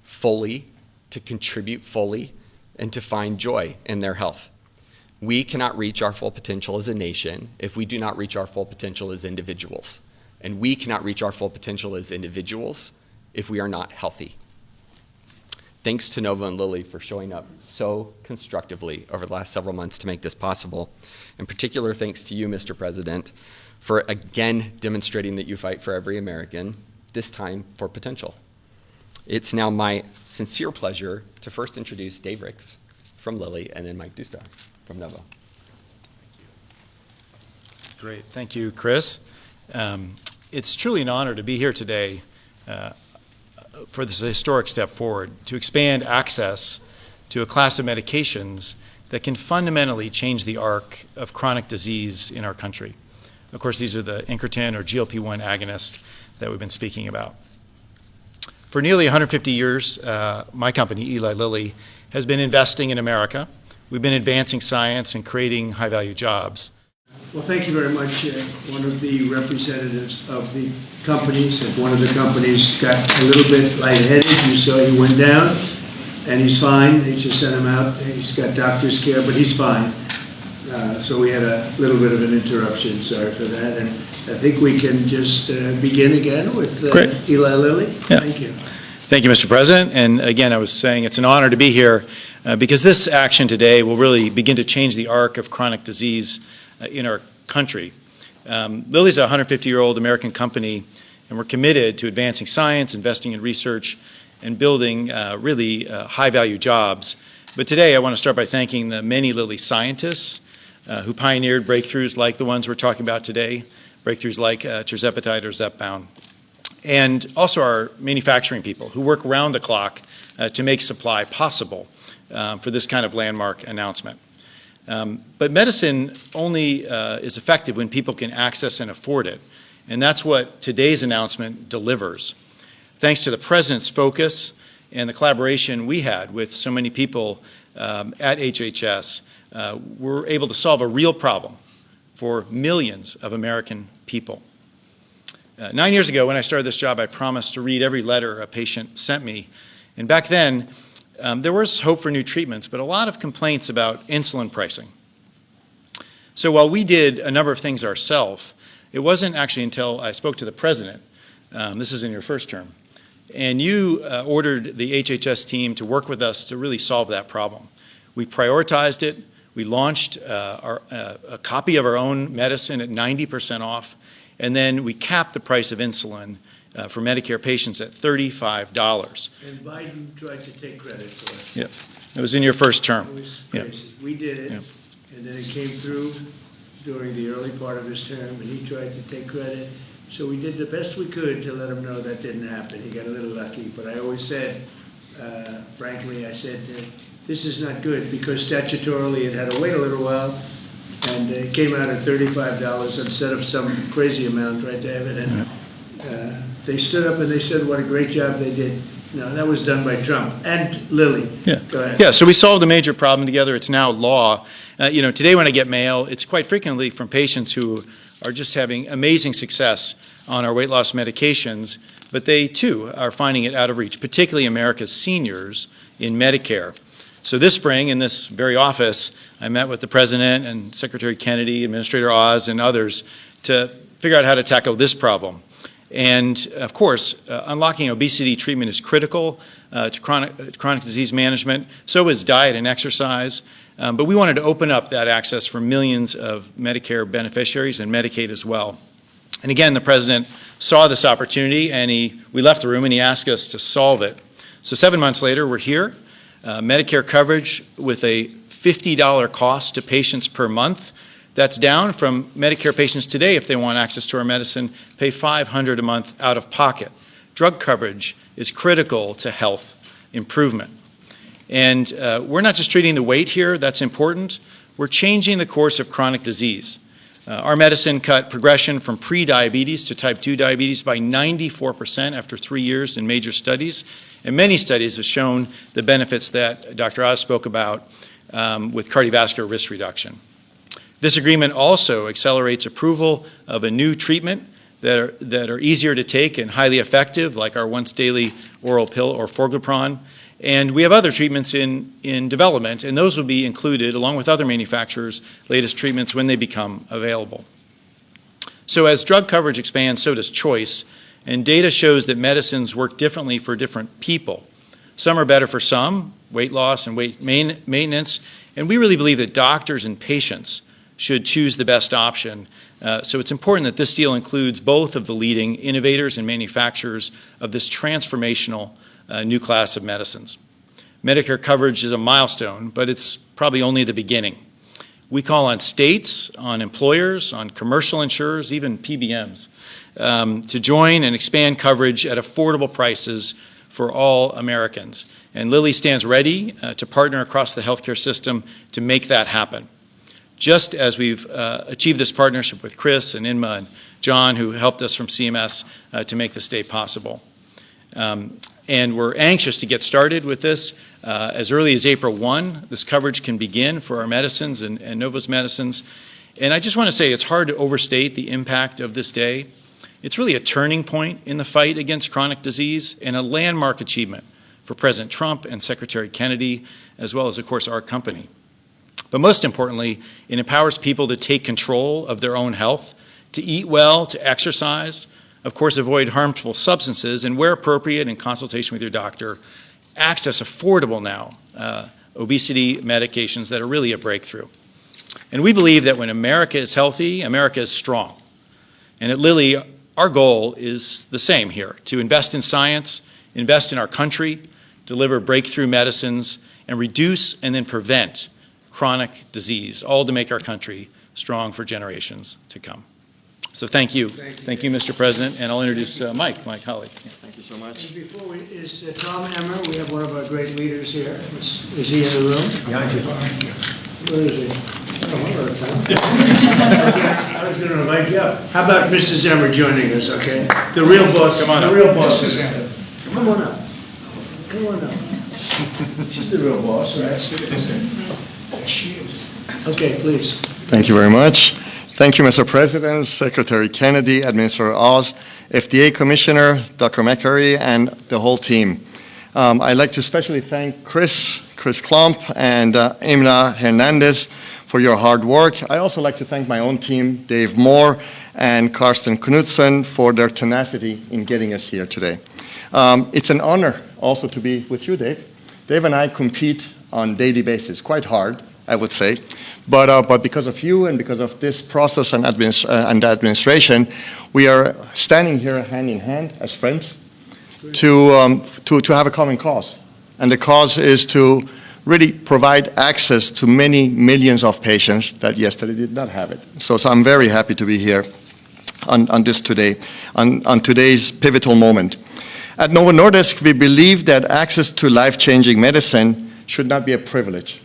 fully, to contribute fully, and to find joy in their health. We cannot reach our full potential as a nation if we do not reach our full potential as individuals. And we cannot reach our full potential as individuals if we are not healthy. Thanks to Novo and Lilly for showing up so constructively over the last several months to make this possible. In particular, thanks to you, Mr. President, for again demonstrating that you fight for every American, this time for potential. It's now my sincere pleasure to first introduce Dave Ricks from Lilly and then Mike Dustar from Novo. Great. Thank you, Chris. It's truly an honor to be here today for this historic step forward to expand access to a class of medications that can fundamentally change the arc of chronic disease in our country. Of course, these are the incretin or GLP-1 agonists that we've been speaking about. For nearly 150 years, my company, Eli Lilly, has been investing in America. We've been advancing science and creating high-value jobs. Well, thank you very much. One of the representatives of the companies, if one of the companies got a little bit lightheaded, you saw he went down, and he's fine. They just sent him out. He's got doctor's care, but he's fine. So we had a little bit of an interruption. Sorry for that. And I think we can just begin again with Eli Lilly. Yeah. Thank you. Thank you, Mr. President. And again, I was saying it's an honor to be here because this action today will really begin to change the arc of chronic disease in our country. Lilly's a 150-year-old American company, and we're committed to advancing science, investing in research, and building really high-value jobs. But today, I want to start by thanking the many Lilly scientists who pioneered breakthroughs like the ones we're talking about today, breakthroughs like tirzepatide or Zepbound, and also our manufacturing people who work round the clock to make supply possible for this kind of landmark announcement. But medicine only is effective when people can access and afford it, and that's what today's announcement delivers. Thanks to the President's focus and the collaboration we had with so many people at HHS, we're able to solve a real problem for millions of American people. 9 years ago, when I started this job, I promised to read every letter a patient sent me, and back then, there was hope for new treatments, but a lot of complaints about insulin pricing. So while we did a number of things ourselves, it wasn't actually until I spoke to the President, this is in your first term, and you ordered the HHS team to work with us to really solve that problem. We prioritized it, We launched a copy of our own medicine at 90% off, and then we capped the price of insulin for Medicare patients at $35. And Biden tried to take credit for it. Yep. It was in your first It term. was Yep. crazy. We did it, Yep. and then it came through during the early part of his term, and he tried to take credit. So we did the best we could to let him know that didn't happen. He got a little lucky, but I always said, frankly, I said, this is not good, because statutorily it had to wait a little while, and it came out at $35 instead of some crazy amount, right, David? And they stood up and they said what a great job they did. No, that was done by Trump and Lilly. Yeah. Go ahead. Yeah, so we solved a major problem together. It's now law. Today when I get mail, it's quite frequently from patients who are just having amazing success on our weight loss medications, but they too are finding it out of reach, particularly America's seniors in Medicare. So this spring, in this very office, I met with the President and Secretary Kennedy, Administrator Oz, and others to figure out how to tackle this problem. And of course, unlocking obesity treatment is critical to chronic disease management. So is diet and exercise. But we wanted to open up that access for millions of Medicare beneficiaries and Medicaid as well. And again, the President saw this opportunity, and we left the room, and he asked us to solve it. So 7 months later, we're here. Medicare coverage with a $50 cost to patients per month. That's down from Medicare patients today, if they want access to our medicine, pay $500 a month out of pocket. Drug coverage is critical to health improvement. And we're not just treating the weight here, that's important. We're changing the course of chronic disease. Our medicine cut progression from pre-diabetes to type 2 diabetes by 94% after 3 years in major studies. And many studies have shown the benefits that Dr. Oz spoke about with cardiovascular risk reduction. This agreement also accelerates approval of a new treatment that are easier to take and highly effective, like our once-daily oral pill or Forglipron. And we have other treatments in development, and those will be included, along with other manufacturers' latest treatments when they become available. So as drug coverage expands, so does choice, and data shows that medicines work differently for different people. Some are better for some, weight loss and weight maintenance, and we really believe that doctors and patients should choose the best option. So it's important that this deal includes both of the leading innovators and manufacturers of this transformational new class of medicines. Medicare coverage is a milestone, but it's probably only the beginning. We call on states, on employers, on commercial insurers, even PBMs, to join and expand coverage at affordable prices for all Americans. And Lilly stands ready to partner across the healthcare system to make that happen. Just as we've achieved this partnership with Chris and Inma and John, who helped us from CMS to make this day possible. And we're anxious to get started with this. As early as April 1, this coverage can begin for our medicines and Novo's medicines. And I just want to say it's hard to overstate the impact of this day. It's really a turning point in the fight against chronic disease and a landmark achievement for President Trump and Secretary Kennedy, as well as, of course, our company. But most importantly, it empowers people to take control of their own health, to eat well, to exercise, of course, avoid harmful substances, and where appropriate, in consultation with your doctor, access affordable now obesity medications that are really a breakthrough. And we believe that when America is healthy, America is strong. And at Lilly, our goal is the same here, to invest in science, invest in our country, deliver breakthrough medicines, and reduce and then prevent chronic disease, all to make our country strong for generations to come. So thank you. Thank you, Mr. President. And I'll introduce Mike, my colleague. Thank you so much. And before is Tom Emmer, we have one of our great leaders here. Is he in the room? Behind you. Where is he? Oh, hello, Tom. I was going to invite you up. How about Mrs. Emmer joining us, okay? The real boss. Come on up. The real boss. Mrs. Emmer. Come on up. Come on up. She's the real boss, right? There she is. Okay, please. Thank you very much. Thank you, Mr. President, Secretary Kennedy, Administrator Oz, FDA Commissioner, Dr. McCurry, and the whole team. I'd like to especially thank Chris Klump and Imna Hernandez for your hard work. I also like to thank my own team, Dave Moore and Karsten Knudsen, for their tenacity in getting us here today. It's an honor also to be with you, Dave. Dave and I compete on a daily basis, quite hard, I would say. But because of you and because of this process and the administration, we are standing here hand in hand as friends to have a common cause. And the cause is to really provide access to many millions of patients that yesterday did not have it. So I'm very happy to be here on this today, on today's pivotal moment. At Novo Nordisk, we believe that access to life-changing medicine should not be a privilege.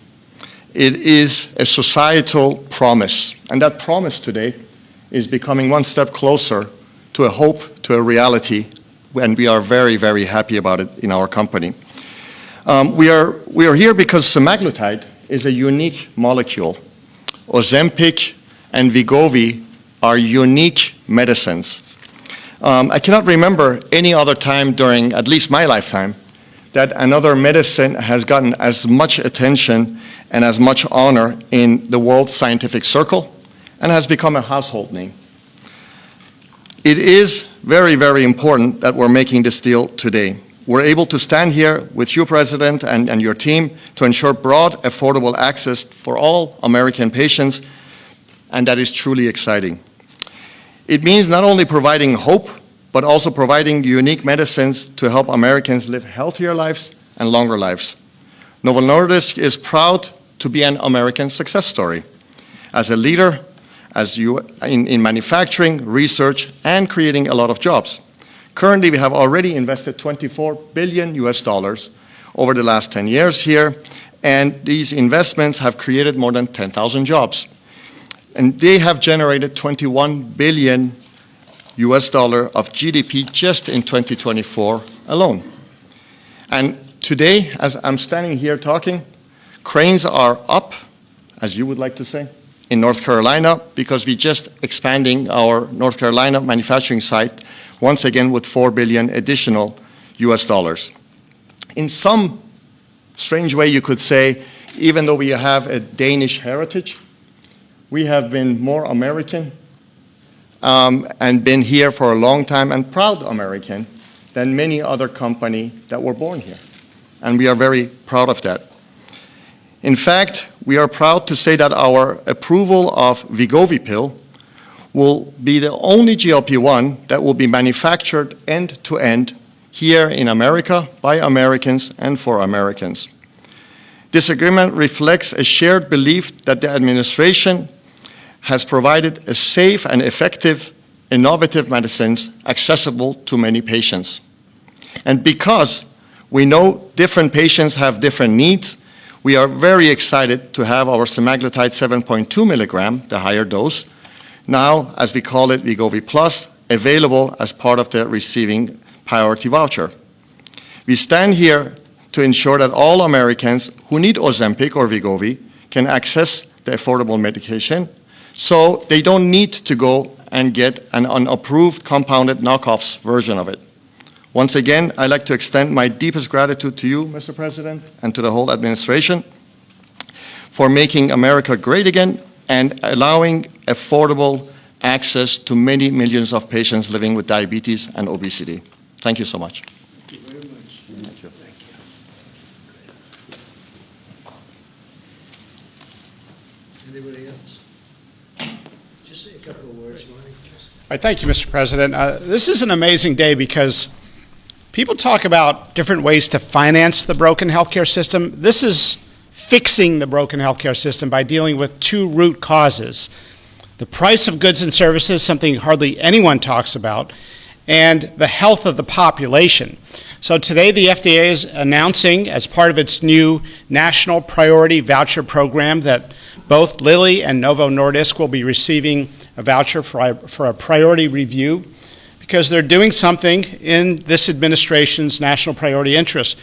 It is a societal promise, and that promise today is becoming one step closer to a hope, to a reality, and we are very, very happy about it in our company. We are here because semaglutide is a unique molecule. Ozempic and Wegovy are unique medicines. I cannot remember any other time during at least my lifetime that another medicine has gotten as much attention and as much honor in the world scientific circle and has become a household name. It is very, very important that we're making this deal today. We're able to stand here with you, President, and your team to ensure broad, affordable access for all American patients, and that is truly exciting. It means not only providing hope, but also providing unique medicines to help Americans live healthier lives and longer lives. Novo Nordisk is proud to be an American success story. As a leader, in manufacturing, research, and creating a lot of jobs. Currently, we have already invested $24 billion over the last 10 years here, and these investments have created more than 10,000 jobs. And they have generated $21 billion of GDP just in 2024 alone. And today, as I'm standing here talking, cranes are up, as you would like to say, in North Carolina, because we're just expanding our North Carolina manufacturing site once again with $4 billion additional US. In some strange way, you could say, even though we have a Danish heritage, we have been more American and been here for a long time and proud American than many other companies that were born here. And we are very proud of that. In fact, we are proud to say that our approval of Wegovy pill will be the only GLP-1 that will be manufactured end-to-end here in America by Americans and for Americans. This agreement reflects a shared belief that the administration has provided a safe and effective, innovative medicines accessible to many patients. And because we know different patients have different needs, we are very excited to have our semaglutide 7.2 milligram, the higher dose, now, as we call it, Wegovy Plus, available as part of the receiving priority voucher. We stand here to ensure that all Americans who need Ozempic or Wegovy can access the affordable medication, so they don't need to go and get an unapproved compounded knockoffs version of it. Once again, I'd like to extend my deepest gratitude to you, Mr. President, and to the whole administration for making America great again and allowing affordable access to many millions of patients living with diabetes and obesity. Thank you so much. Thank you very much. Thank you. Anybody else? Just say a couple of words, Mike. Thank you, Mr. President. This is an amazing day because people talk about different ways to finance the broken healthcare system. This is fixing the broken healthcare system by dealing with two root causes: the price of goods and services, something hardly anyone talks about, and the health of the population. So today the FDA is announcing, as part of its new National Priority Voucher Program, that both Lilly and Novo Nordisk will be receiving a voucher for a priority review, because they're doing something in this administration's national priority interest,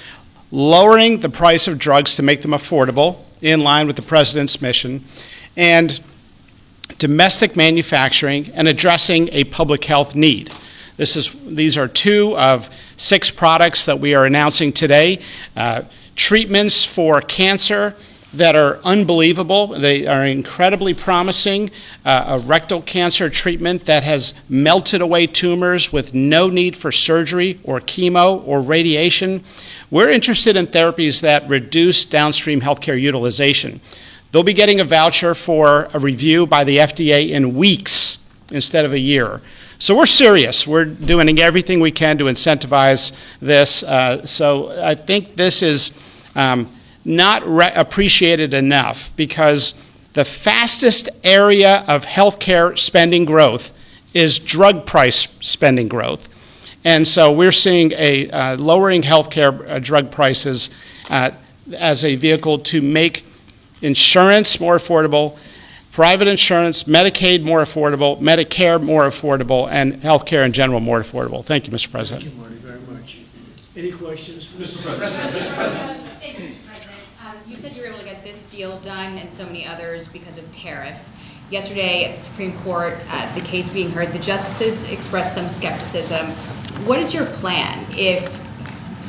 lowering the price of drugs to make them affordable, in line with the president's mission, and domestic manufacturing and addressing a public health need. These are two of 6 products that we are announcing today. Treatments for cancer that are unbelievable. They are incredibly promising. A rectal cancer treatment that has melted away tumors with no need for surgery or chemo or radiation. We're interested in therapies that reduce downstream healthcare utilization. they'll be getting a voucher for a review by the FDA in weeks instead of a year. So we're serious. We're doing everything we can to incentivize this. So I think this is not appreciated enough, because the fastest area of healthcare spending growth is drug price spending growth. And so we're seeing a lowering healthcare drug prices as a vehicle to make insurance more affordable, private insurance, Medicaid more affordable, Medicare more affordable, and healthcare in general more affordable. Thank you, Mr. President. Thank you, Marty, very much. Any questions? Mr. Thank you, Mr. President. You said you were able to get this deal done and so many others because of tariffs. Yesterday at the Supreme Court, the case being heard, the justices expressed some skepticism. What is your plan if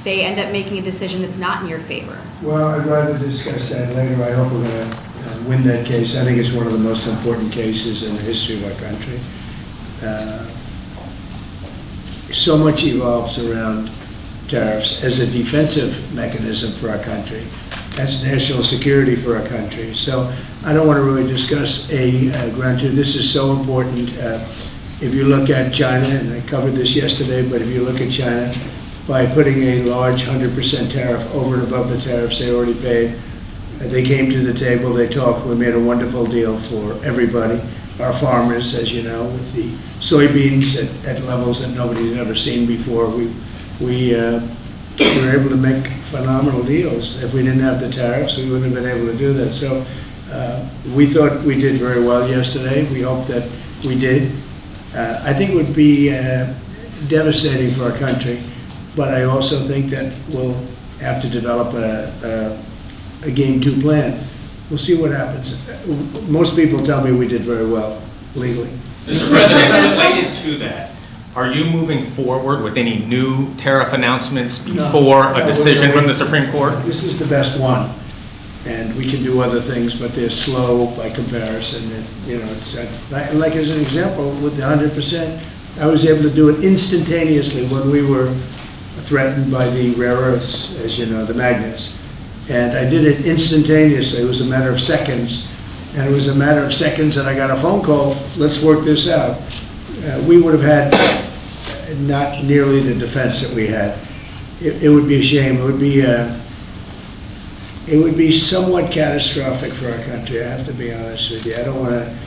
they end up making a decision that's not in your favor? Well, I'd rather discuss that later. I hope we're going to win that case. I think it's one of the most important cases in the history of our country. So much evolves around tariffs as a defensive mechanism for our country, as national security for our country. So I don't want to really discuss a ground two. This is so important. If you look at China, and I covered this yesterday, but if you look at China, by putting a large 100% tariff over and above the tariffs they already paid, they came to the table, they talked, we made a wonderful deal for everybody. Our farmers, as you know, with the soybeans at levels that nobody's ever seen before, we were able to make phenomenal deals. If we didn't have the tariffs, we wouldn't have been able to do that. So we thought we did very well yesterday. We hope that we did. I think it would be devastating for our country, but I also think that we'll have to develop a Game 2 plan. We'll see what happens. Most people tell me we did very well legally. Mr. President, related to that, are you moving forward with any new tariff announcements before a decision from the Supreme Court? This is the best one, and we can do other things, but they're slow by comparison. And, it's like as an example with the 100%, I was able to do it instantaneously when we were threatened by the rare earths, as you know, the magnets. And I did it instantaneously. It was a matter of seconds. And it was a matter of seconds that I got a phone call, let's work this out. We would have had not nearly the defense that we had. It would be a shame. It would be somewhat catastrophic for our country, I have to be honest with you. I don't want to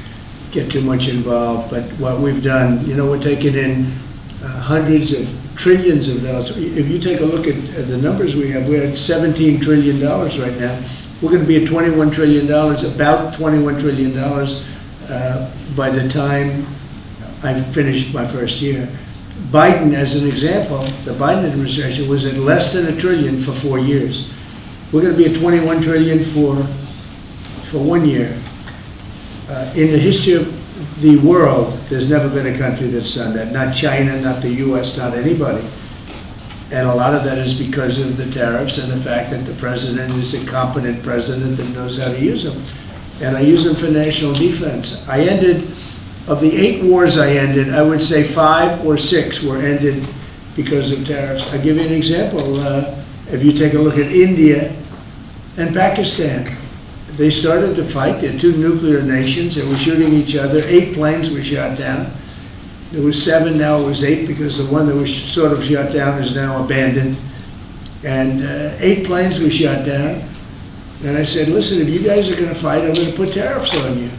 get too much involved, but what we've done, we're taking in hundreds of trillions of dollars. If you take a look at the numbers we're at $17 trillion right now. We're going to be at $21 trillion, about $21 trillion by the time I finished my first year. Biden, as an example, the Biden administration was at less than $1 trillion for 4 years. We're going to be at $21 trillion for 1 year. In the history of the world, there's never been a country that's done that. Not China, not the U.S., not anybody. And a lot of that is because of the tariffs and the fact that the president is a competent president that knows how to use them. And I use them for national defense. Of the 8 wars I ended, I would say 5 or 6 were ended because of tariffs. I'll give you an example. If you take a look at India and Pakistan, they started to fight. They're 2 nuclear nations. They were shooting each other. 8 planes were shot down. There was 7, now it was 8, because the one that was sort of shot down is now abandoned. And 8 planes were shot down. And I said, listen, if you guys are going to fight, I'm going to put tariffs on you.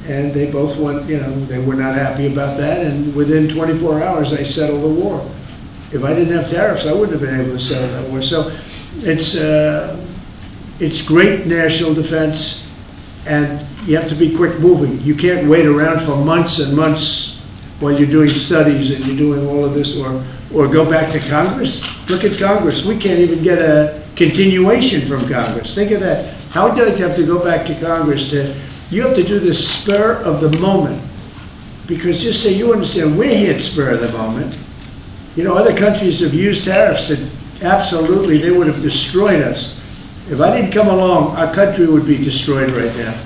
And they both went, they were not happy about that. And within 24 hours, I settled the war. If I didn't have tariffs, I wouldn't have been able to settle that war. So it's great national defense, and you have to be quick moving. You can't wait around for months and months while you're doing studies and you're doing all of this, or go back to Congress. Look at Congress. We can't even get a continuation from Congress. Think of that. How do you have to go back to Congress? You have to do this spur of the moment, because just so you understand, we're hit spur of the moment. Other countries have used tariffs that absolutely they would have destroyed us. If I didn't come along, our country would be destroyed right now.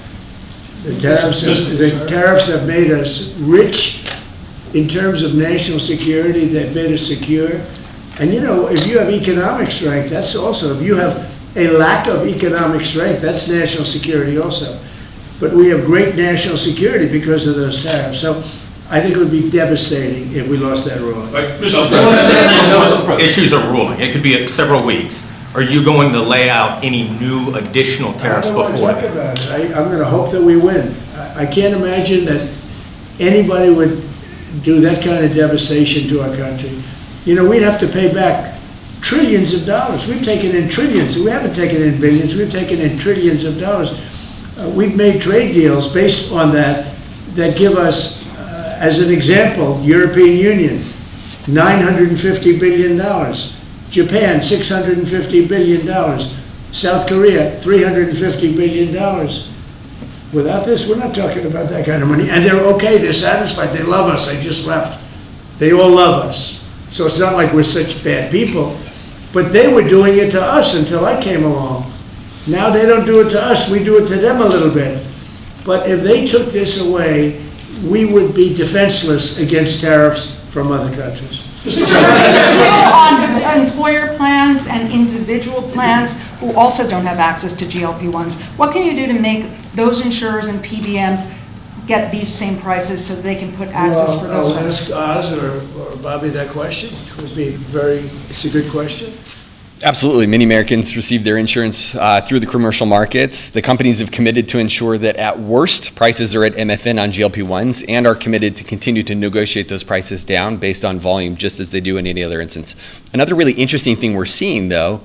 The tariffs have made us rich in terms of national security. They've made us secure. And if you have economic strength, that's also, if you have a lack of economic strength. That's national security also. But we have great national security because of those tariffs. So I think it would be devastating if we lost that ruling. But issues are ruling. It could be several weeks. Are you going to lay out any new additional tariffs before I don't that? want to talk about it. I'm going to hope that we win. I can't imagine that anybody would do that kind of devastation to our country. You know, we'd have to pay back trillions of dollars. We've taken in trillions. We haven't taken in billions. We've taken in trillions of dollars. We've made trade deals based on that give us, as an example, European Union, $950 billion. Japan, $650 billion. South Korea, $350 billion. Without this, we're not talking about that kind of money. And they're okay, they're satisfied, they love us, they just left. They all love us. So it's not like we're such bad people. But they were doing it to us until I came along. Now they don't do it to us, we do it to them a little bit. But if they took this away, we would be defenseless against tariffs from other countries. On employer plans and individual plans who also don't have access to GLP-1s, what can you do to make those insurers and PBMs get these same prices so they can put access for those I'll folks? ask Oz or Bobby that question. It's a good question. Absolutely. Many Americans receive their insurance through the commercial markets. The companies have committed to ensure that at worst, prices are at MFN on GLP-1s and are committed to continue to negotiate those prices down based on volume, just as they do in any other instance. Another really interesting thing we're seeing, though,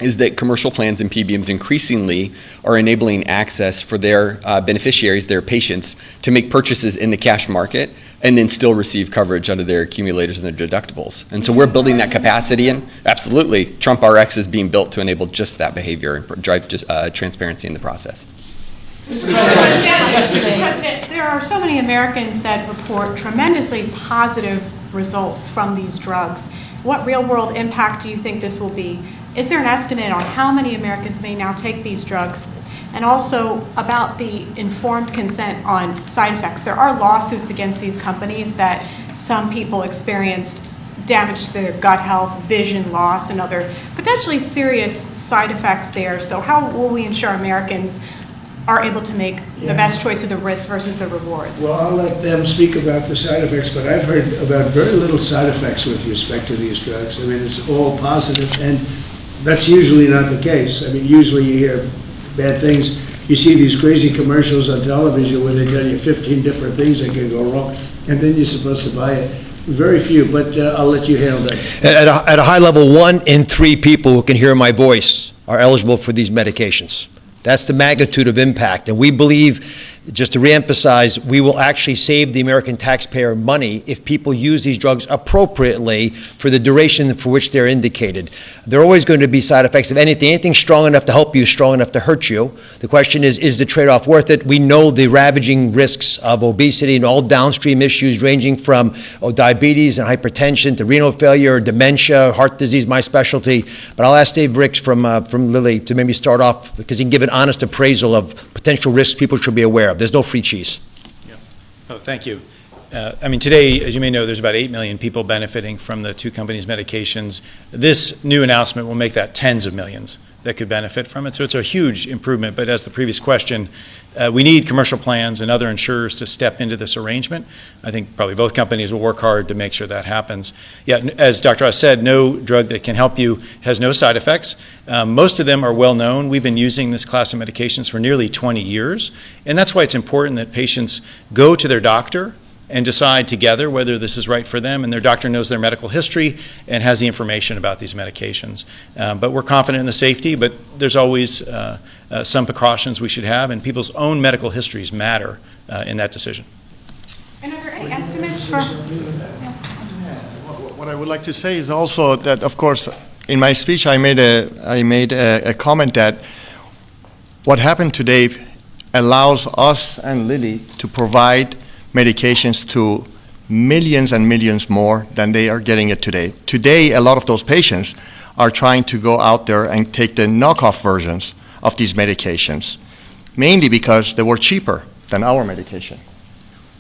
is that commercial plans and PBMs increasingly are enabling access for their beneficiaries, their patients, to make purchases in the cash market and then still receive coverage under their accumulators and their deductibles. And so we're building that capacity in. Absolutely. Trump RX is being built to enable just that behavior and drive transparency in the process. Mr. President, there are so many Americans that report tremendously positive results from these drugs. What real-world impact do you think this will be? Is there an estimate on how many Americans may now take these drugs? And also about the informed consent on side effects. There are lawsuits against these companies that some people experienced damage to their gut health, vision loss, and other potentially serious side effects there. So how will we ensure Americans are able to make the best choice of the risk versus the rewards? Well, I'll let them speak about the side effects, but I've heard about very little side effects with respect to these drugs. I mean, it's all positive, and that's usually not the case. I mean, usually you hear bad things. You see these crazy commercials on television where they tell you 15 different things that can go wrong, and then you're supposed to buy it. Very few, but I'll let you handle that. At a high level, 1 in 3 people who can hear my voice are eligible for these medications. That's the magnitude of impact. And we believe, just to reemphasize, we will actually save the American taxpayer money if people use these drugs appropriately for the duration for which they're indicated. There are always going to be side effects of anything strong enough to help you, strong enough to hurt you. The question is the trade-off worth it? We know the ravaging risks of obesity and all downstream issues ranging from diabetes and hypertension to renal failure, dementia, heart disease, my specialty. But I'll ask Dave Ricks from Lilly to maybe start off because he can give an honest appraisal of potential risks people should be aware of. There's no free cheese. Yeah. Oh, thank you. I mean, today, as you may know, there's about 8 million people benefiting from the 2 companies' medications. This new announcement will make that tens of millions that could benefit from it. So it's a huge improvement. But as the previous question, we need commercial plans and other insurers to step into this arrangement. I think probably both companies will work hard to make sure that happens. Yeah, as Dr. Oz said, no drug that can help you has no side effects. Most of them are well known. We've been using this class of medications for nearly 20 years. And that's why it's important that patients go to their doctor and decide together whether this is right for them, and their doctor knows their medical history and has the information about these medications. But we're confident in the safety, but there's always some precautions we should have, and people's own medical histories matter in that decision. And are there any estimates for? Yes. What I would like to say is also that, of course, in my speech I made a comment that what happened today allows us and Lilly to provide medications to millions and millions more than they are getting it today. Today, a lot of those patients are trying to go out there and take the knockoff versions of these medications, mainly because they were cheaper than our medication.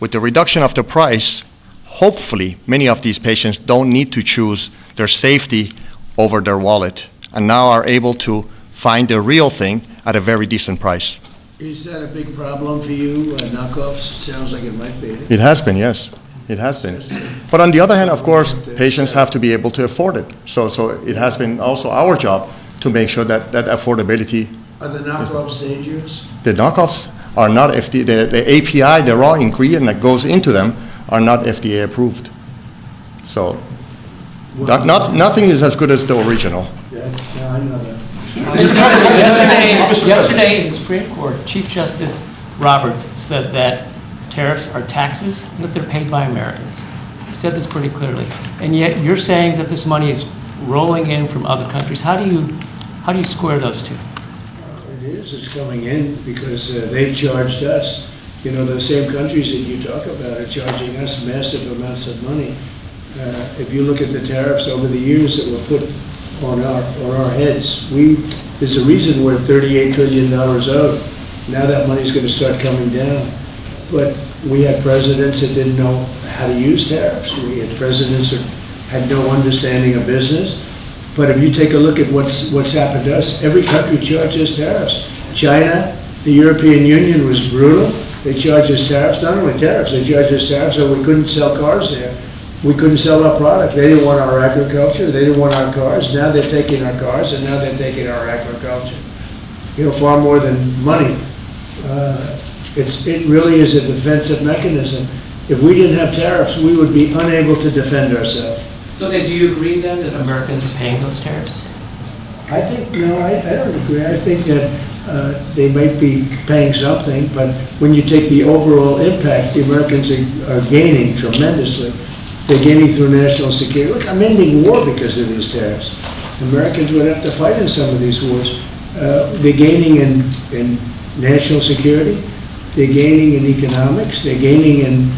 With the reduction of the price, hopefully many of these patients don't need to choose their safety over their wallet and now are able to find the real thing at a very decent price. Is that a big problem for you, knockoffs? Sounds like it might be. It has been, yes. It has been. But on the other hand, of course, patients have to be able to afford it. So it has been also our job to make sure that affordability. Are the knockoffs dangerous? The knockoffs are not FDA, the API, the raw ingredient that goes into them, are not FDA approved. So nothing is as good as the original. Yeah, I know that. Yesterday in the Supreme Court, Chief Justice Roberts said that tariffs are taxes and that they're paid by Americans. He said this pretty clearly. And yet you're saying that this money is rolling in from other countries. How do you square those two? It's coming in because they've charged us. You know, the same countries that you talk about are charging us massive amounts of money. If you look at the tariffs over the years that were put on our heads, there's a reason we're $38 trillion owed. Now that money's going to start coming down. But we had presidents that didn't know how to use tariffs. We had presidents that had no understanding of business. But if you take a look at what's happened to us, every country charges tariffs. China, the European Union was brutal. They charged us tariffs, not only tariffs, they charged us tariffs so we couldn't sell cars there. We couldn't sell our product. They didn't want our agriculture, they didn't want our cars. Now they're taking our cars and now they're taking our agriculture. You know, far more than money. It really is a defensive mechanism. If we didn't have tariffs, we would be unable to defend ourselves. So then do you agree then that Americans are paying those tariffs? I think, no, I don't agree. I think that they might be paying something, but when you take the overall impact, the Americans are gaining tremendously. They're gaining through national security. Look, I'm ending war because of these tariffs. Americans would have to fight in some of these wars. They're gaining in national security. They're gaining in economics. They're gaining in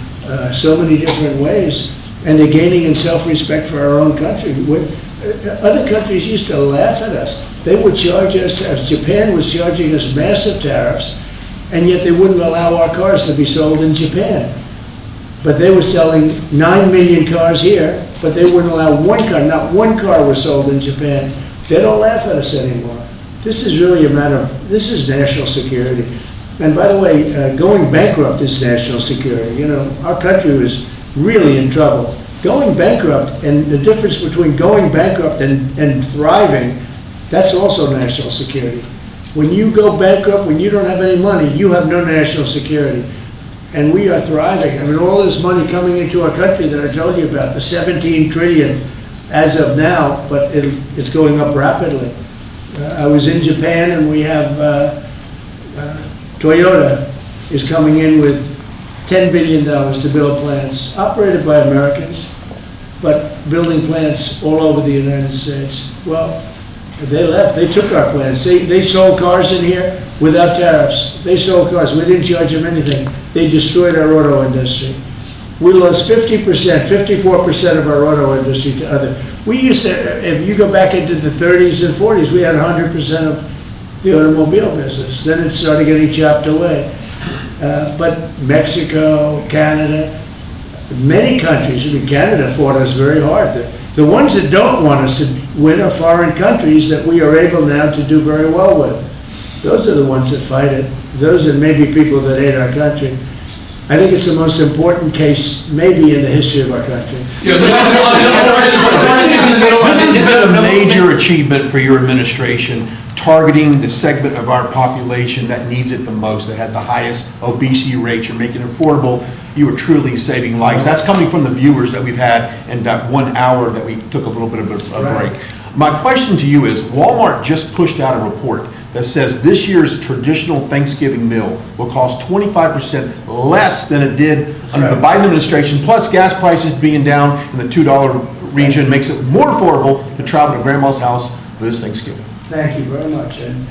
so many different ways. And they're gaining in self-respect for our own country. Other countries used to laugh at us. They would charge us tariffs. Japan was charging us massive tariffs, and yet they wouldn't allow our cars to be sold in Japan. But they were selling 9 million cars here, but they wouldn't allow one car. Not one car was sold in Japan. They don't laugh at us anymore. This is really a matter of, this is national security. And by the way, going bankrupt is national security. You know, our country was really in trouble. Going bankrupt, and the difference between going bankrupt and thriving, that's also national security. When you go bankrupt, when you don't have any money, you have no national security. And we are thriving. I mean, all this money coming into our country that I told you about, the 17 trillion as of now, but it's going up rapidly. I was in Japan, and we have Toyota is coming in with $10 billion to build plants, operated by Americans, but building plants all over the United States. Well, they left. They took our plants. They sold cars in here without tariffs. They sold cars. We didn't charge them anything. They destroyed our auto industry. We lost 50%, 54% of our auto industry to other. We used to, if you go back into the 30s and 40s, we had 100% of the automobile business. Then it started getting chopped away. But Mexico, Canada, many countries, I mean, Canada fought us very hard. The ones that don't want us to win are foreign countries that we are able now to do very well with. Those are the ones that fight it. Those are maybe people that hate our country. I think it's the most important case maybe in the history of our country. This has been a major achievement for your administration, targeting the segment of our population that needs it the most, that has the highest obesity rates. You're making it affordable. You are truly saving lives. That's coming from the viewers that we've had in that 1 hour that we took a little bit of a break. My question to you is, Walmart just pushed out a report that says this year's traditional Thanksgiving meal will cost 25% less than it did under the Biden administration, plus gas prices being down in the $2 region makes it more affordable to travel to grandma's house for this Thanksgiving. Thank you very much. And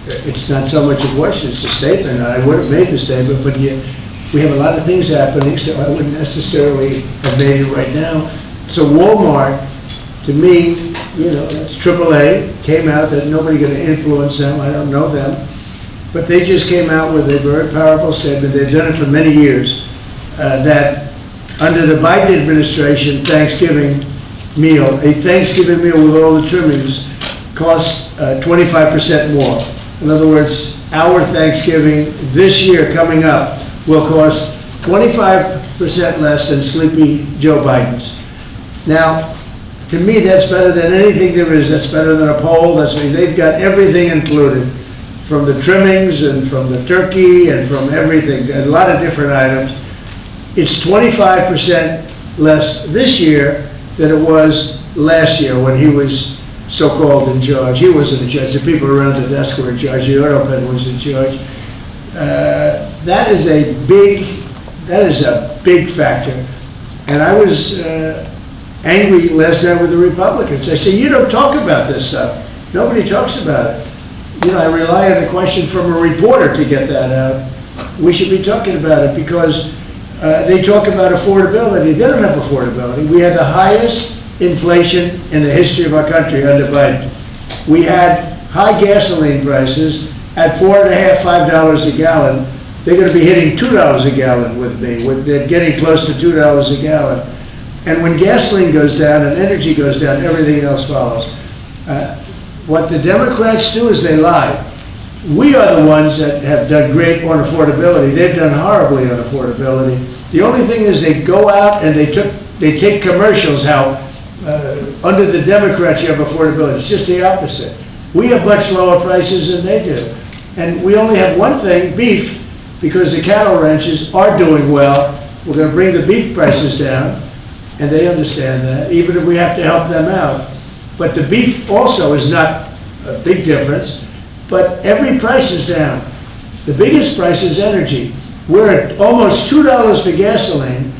it's not so much a question, it's a statement. I would have made the statement, but we have a lot of things happening, so I wouldn't necessarily have made it right now. So Walmart, to me, you know, that's AAA, came out that nobody going to influence them. I don't know them. But they just came out with a very powerful statement. They've done it for many years, that under the Biden administration, Thanksgiving meal, a Thanksgiving meal with all the trimmings, costs 25% more. In other words, our Thanksgiving this year coming up will cost 25% less than sleepy Joe Biden's. Now, to me, that's better than anything there is. That's better than a poll. They've got everything included, from the trimmings and from the turkey and from everything, a lot of different items. It's 25% less this year than it was last year when he was so-called in charge. He wasn't in charge. The people around the desk were in charge. The oil pen was in charge. That is a big factor. And I was angry last night with the Republicans. I said, you don't talk about this stuff. Nobody talks about it. You know, I rely on a question from a reporter to get that out. We should be talking about it because they talk about affordability. They don't have affordability. We had the highest inflation in the history of our country under Biden. We had high gasoline prices at $4.50, $5 a gallon. They're going to be hitting $2 a gallon with me. They're getting close to $2 a gallon. And when gasoline goes down and energy goes down, everything else follows. What the Democrats do is they lie. We are the ones that have done great on affordability. They've done horribly on affordability. The only thing is they go out and they take commercials how under the Democrats you have affordability. It's just the opposite. We have much lower prices than they do. And we only have one thing, beef, because the cattle ranches are doing well. We're going to bring the beef prices down, and they understand that, even if we have to help them out. But the beef also is not a big difference, but every price is down. The biggest price is energy. We're at almost $2 for gasoline,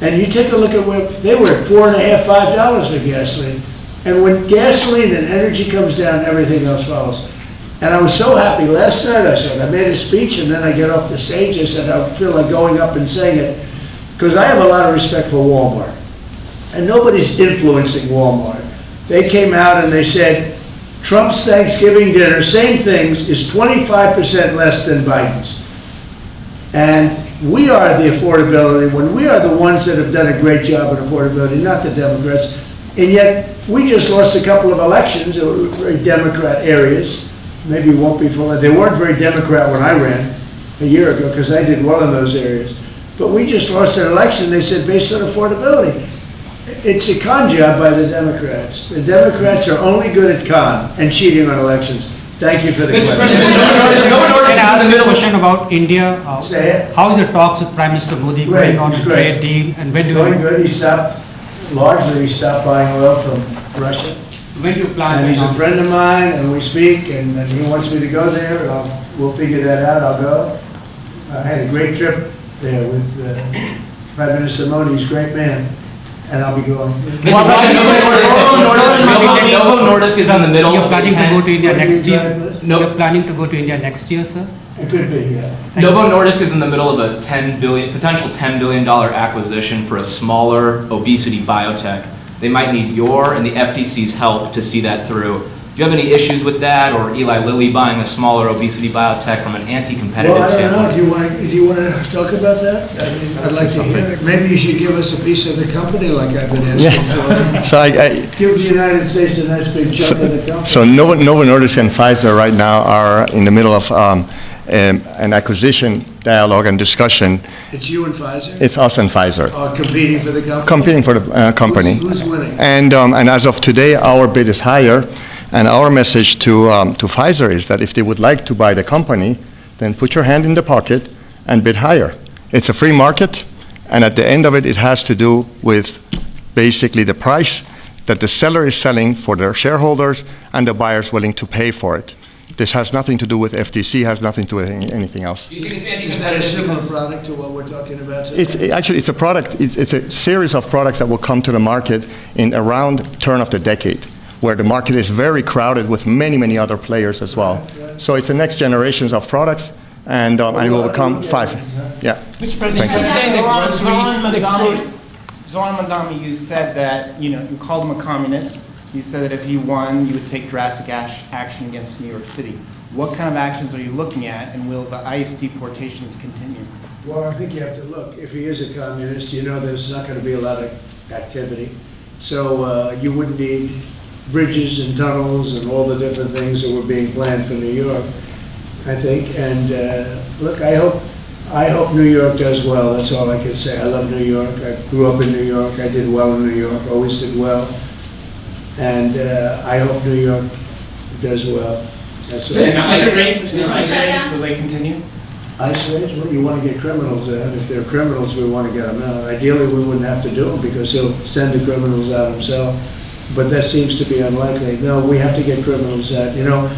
and you take a look at where they were at $4.50, $5 for gasoline. And when gasoline and energy comes down, everything else follows. And I was so happy. Last night I made a speech, and then I get off the stage. I said, I feel like going up and saying it, because I have a lot of respect for Walmart. And nobody's influencing Walmart. They came out and they said, Trump's Thanksgiving dinner, same things, is 25% less than Biden's. And we are the affordability, when we are the ones that have done a great job at affordability, not the Democrats. And yet, we just lost a couple of elections that were very Democrat areas. Maybe won't be full. They weren't very Democrat when I ran a year ago, because I did well in those areas. But we just lost an election, they said, based on affordability. It's a con job by the Democrats. The Democrats are only good at con and cheating on elections. Thank you for the question. Can I ask you a question about India? Say it. How is the talks with Prime Minister Modi going on the trade deal? And when do Going good. He stopped buying oil from Russia. When do you plan? And he's a friend of mine, and we speak, and he wants me to go there. We'll figure that out. I'll go. I had a great trip there with Prime Minister Modi. He's a great man. And I'll be going. Novo Nordisk is in the middle. You're planning to go to India next year? You're planning to go to India next year, sir? It could be, yeah. Novo Nordisk is in the middle of a potential $10 billion acquisition for a smaller obesity biotech. They might need your and the FTC's help to see that through. Do you have any issues with that, or Eli Lilly buying a smaller obesity biotech from an anti-competitive Well, I don't know. standpoint? Do you want to talk about that? I mean, I'd like to hear it. Maybe you should give us a piece of the company like I've been asking for. So Give the United States a nice big chunk of the company. So Novo Nordisk and Pfizer right now are in the middle of an acquisition dialogue and discussion. It's you and Pfizer? It's us and Pfizer. Competing for the company? Competing for the company. Who's winning? And as of today, our bid is higher. And our message to Pfizer is that if they would like to buy the company, then put your hand in the pocket and bid higher. It's a free market, and at the end of it, it has to do with basically the price that the seller is selling for their shareholders and the buyers willing to pay for it. This has nothing to do with FTC, has nothing to do with anything else. Do you think it's Is that a similar anti-competitive? product to what we're talking about today? It's a product, it's a series of products that will come to the market in around turn of the decade, where the market is very crowded with many, many other players as well. So it's the next generations of products, and it will become five. Yeah. Mr. President, Thank you. you're saying that Zoran Mandami, you said that, you called him a communist. You said that if you won, you would take drastic action against New York City. What kind of actions are you looking at, and will the ICE deportations continue? Well, I think you have to look. If he is a communist, there's not going to be a lot of activity. So you wouldn't need bridges and tunnels and all the different things that were being planned for New York, I think. And look, I hope New York does well. That's all I can say. I love New York. I grew up in New York. I did well in New York, always did well. And I hope New York does well. That's all. And ICE raids, will they continue? ICE raids? Well, you want to get criminals out. If they're criminals, we want to get them out. Ideally, we wouldn't have to do them because he'll send the criminals out himself. But that seems to be unlikely. No, we have to get criminals out. You know,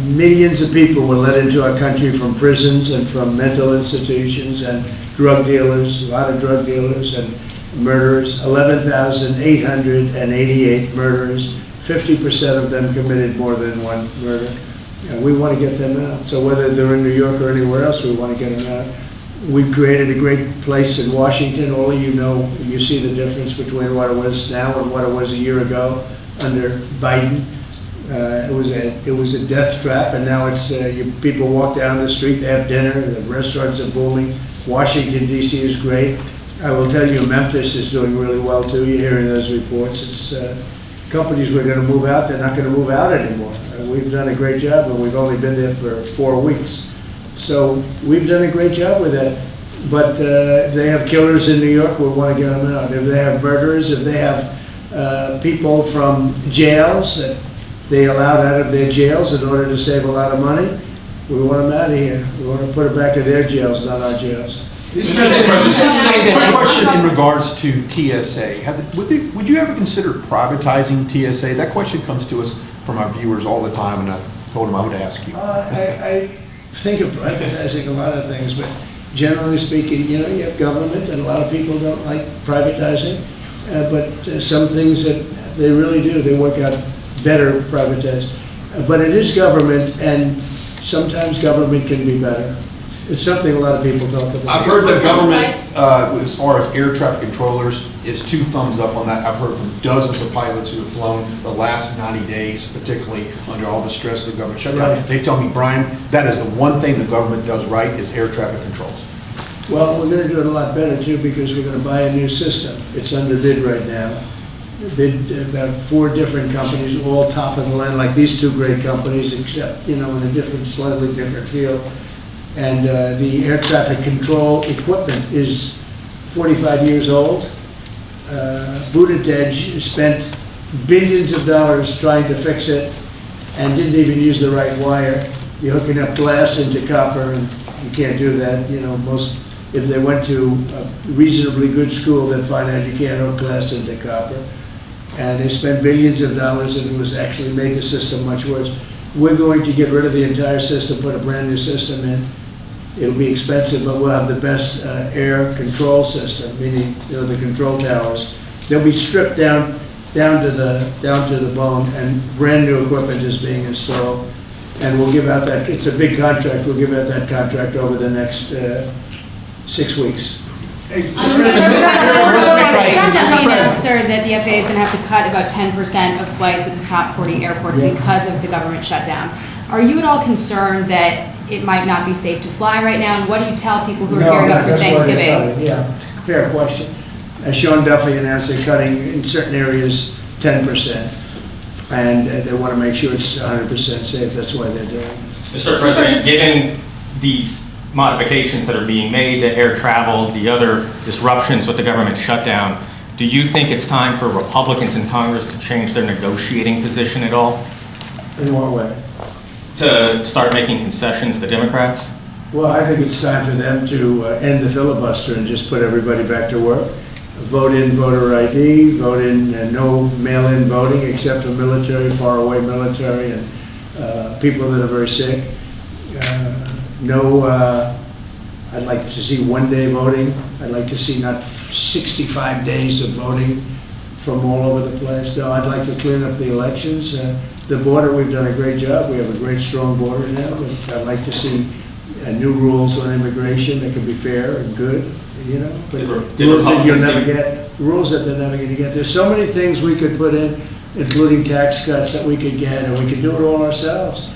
millions of people were let into our country from prisons and from mental institutions and drug dealers, a lot of drug dealers and murderers. 11,888 murderers. 50% of them committed more than one murder. And we want to get them out. So whether they're in New York or anywhere else, we want to get them out. We've created a great place in Washington. All of you know, you see the difference between what it was now and what it was a year ago under Biden. It was a death trap, and now it's people walk down the street, they have dinner, the restaurants are booming. Washington, D.C. is great. I will tell you, Memphis is doing really well too. You're hearing those reports. It's companies were going to move out, they're not going to move out anymore. We've done a great job, and we've only been there for 4 weeks. So we've done a great job with that. But they have killers in New York, we want to get them out. If they have murderers, if they have people from jails that they allowed out of their jails in order to save a lot of money, we want them out of here. We want to put it back to their jails, not our jails. Mr. President, a question in regards to TSA. Would you ever consider privatizing TSA? That question comes to us from our viewers all the time, and I told them I would ask you. I think of privatizing a lot of things, but generally speaking, you know, you have government, and a lot of people don't like privatizing, but some things that they really do, they work out better privatized. But it is government, and sometimes government can be better. It's something a lot of people talk about. I've heard the government, as far as air traffic controllers, is 2 thumbs up on that. I've heard from dozens of pilots who have flown the last 90 days, particularly under all the stress of the government shutdown. Right. They tell me, Brian, that is the one thing the government does right is air traffic controls. Well, we're going to do it a lot better too, because we're going to buy a new system. It's under bid right now. Bid about 4 different companies, all top of the line, like these 2 great companies, except, you know, in a different, slightly different field. And the air traffic control equipment is 45 years old. Buttigieg spent billions of dollars trying to fix it and didn't even use the right wire. You're hooking up glass into copper, and you can't do that. You know, if they went to a reasonably good school, they'd find out you can't hook glass into copper. And they spent billions of dollars, and it was actually made the system much worse. We're going to get rid of the entire system, put a brand new system in. It'll be expensive, but we'll have the best air control system, meaning, you know, the control towers. They'll be stripped down to the bone, and brand new equipment is being installed. And we'll give out that. It's a big contract. We'll give out that contract over the next 6 weeks. Sir, that the FAA is going to have to cut about 10% of flights at the top 40 airports because of the government shutdown. Are you at all concerned that it might not be safe to fly right now? And what do you tell people who are gearing up for Thanksgiving? Yeah, fair question. Sean Duffy announced they're cutting in certain areas 10%, and they want to make sure it's 100% safe. That's why they're doing it. Mr. President, given these modifications that are being made to air travel, the other disruptions with the government shutdown, do you think it's time for Republicans in Congress to change their negotiating position at all? In what way? To start making concessions to Democrats? Well, I think it's time for them to end the filibuster and just put everybody back to work. Vote in voter ID, vote in no mail-in voting except for military, far-away military, and people that are very sick. I'd like to see one-day voting. I'd like to see not 65 days of voting from all over the place. No, I'd like to clean up the elections. The border, we've done a great job. We have a great, strong border now. But I'd like to see new rules on immigration that can be fair and good, you know. But rules that you'll never get, rules that they're never going to get. There's so many things we could put in, including tax cuts that we could get, and we could do it all ourselves.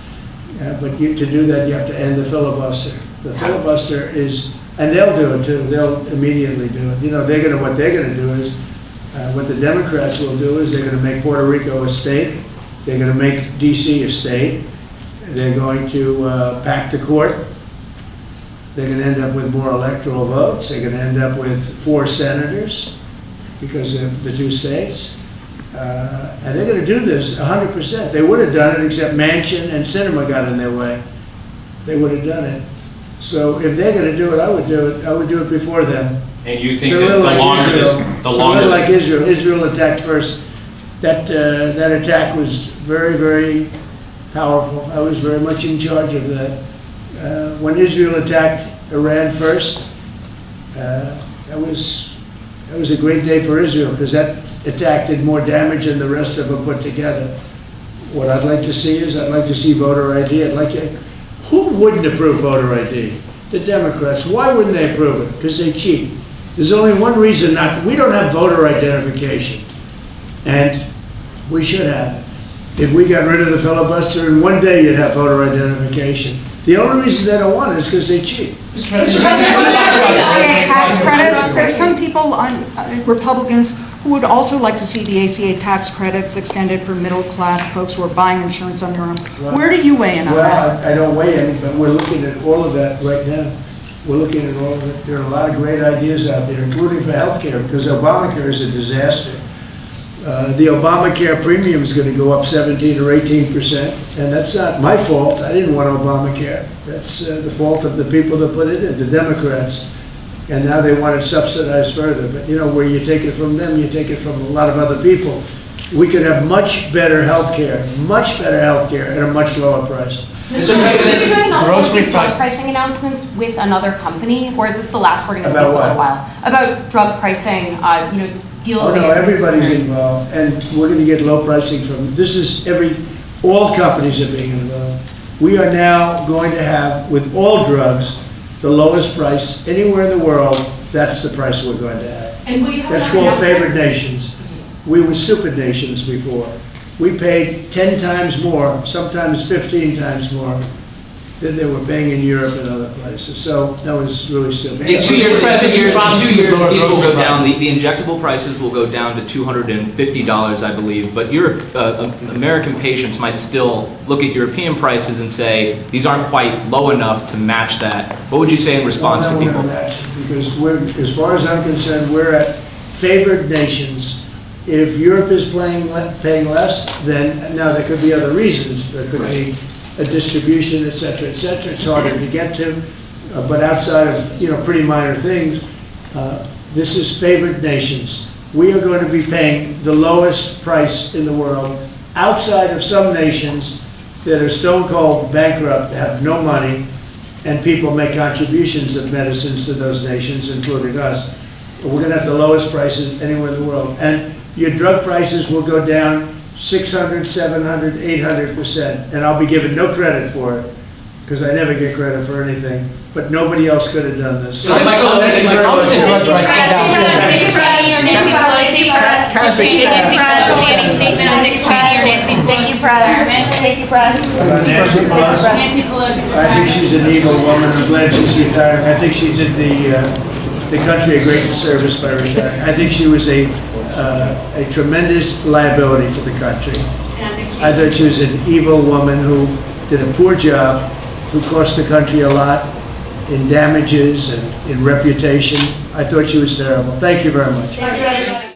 But to do that, you have to end the filibuster. The filibuster is, and they'll do it too. They'll immediately do it. You know, what they're going to do is What the Democrats will do is they're going to make Puerto Rico a state. They're going to make D.C. a state. They're going to pack the court. They're going to end up with more electoral votes. They're going to end up with 4 senators because of the 2 states. And they're going to do this 100%. They would have done it except Manchin and Sinema got in their way. They would have done it. So if they're going to do it, I would do it. I would do it before them. And you think that the longer like Israel attacked first. That attack was very, very powerful. I was very much in charge of that. When Israel attacked Iran first, that was a great day for Israel because that attack did more damage than the rest of them put together. What I'd like to see is I'd like to see voter ID. Who wouldn't approve voter ID? The Democrats. Why wouldn't they approve it? Because they cheat. There's only one reason not. We don't have voter identification, and we should have it. If we got rid of the filibuster, in one day you'd have voter identification. The only reason they don't want it is because they cheat. Mr. President, tax credits, there's some people, Republicans, who would also like to see the ACA tax credits extended for middle-class folks who are buying insurance on their own. Where do you weigh in on that? Well, I don't weigh in, but we're looking at all of that right now. We're looking at all of it. There are a lot of great ideas out there, including for healthcare, because Obamacare is a disaster. The Obamacare premium is going to go up 17 or 18%, and that's not my fault. I didn't want Obamacare. That's the fault of the people that put it in, the Democrats. And now they want it subsidized further. But you know, where you take it from them, you take it from a lot of other people. We could have much better health care at a much lower price. Mr. President, are you doing all of these drug pricing announcements with another company, or is this the last we're going to see for a little while? About drug pricing, deals. Oh no, everybody's involved, and we're going to get low pricing from. All companies are being involved. We are now going to have, with all drugs, the lowest price anywhere in the world. That's the price we're going to have. And will you have That's called favored nations. We were stupid nations before. We paid 10 times more, sometimes 15 times more than they were paying in Europe and other places. So that was really stupid. In 2 years, these will go down. The injectable prices will go down to $250, I believe. But American patients might still look at European prices and say these aren't quite low enough to match that. What would you say in response to people? Because as far as I'm concerned, we're at favored nations. If Europe is paying less, then now there could be other reasons. There could be a distribution, et cetera, et cetera. It's harder to get to, but outside of pretty minor things, this is favored nations. We are going to be paying the lowest price in the world, outside of some nations that are stone cold bankrupt, have no money, and people make contributions of medicines to those nations, including us. We're going to have the lowest prices anywhere in the world, and your drug prices will go down 600, 700, 800%, and I'll be given no credit for it, because I never get credit for anything, but nobody else could have done this. So how does the drug price go down? Dick Cheney or Nancy Pelosi? Nancy Pelosi, any statement on Dick Cheney or Nancy Pelosi? Thank you, Press. Nancy Pelosi? Nancy Pelosi. I think she's an evil woman. I'm glad she's retired. I think she did the country a great service by retiring. I think she was a tremendous liability for the country. I thought she was an evil woman who did a poor job, who cost the country a lot in damages and in reputation. I thought she was terrible. Thank you very much.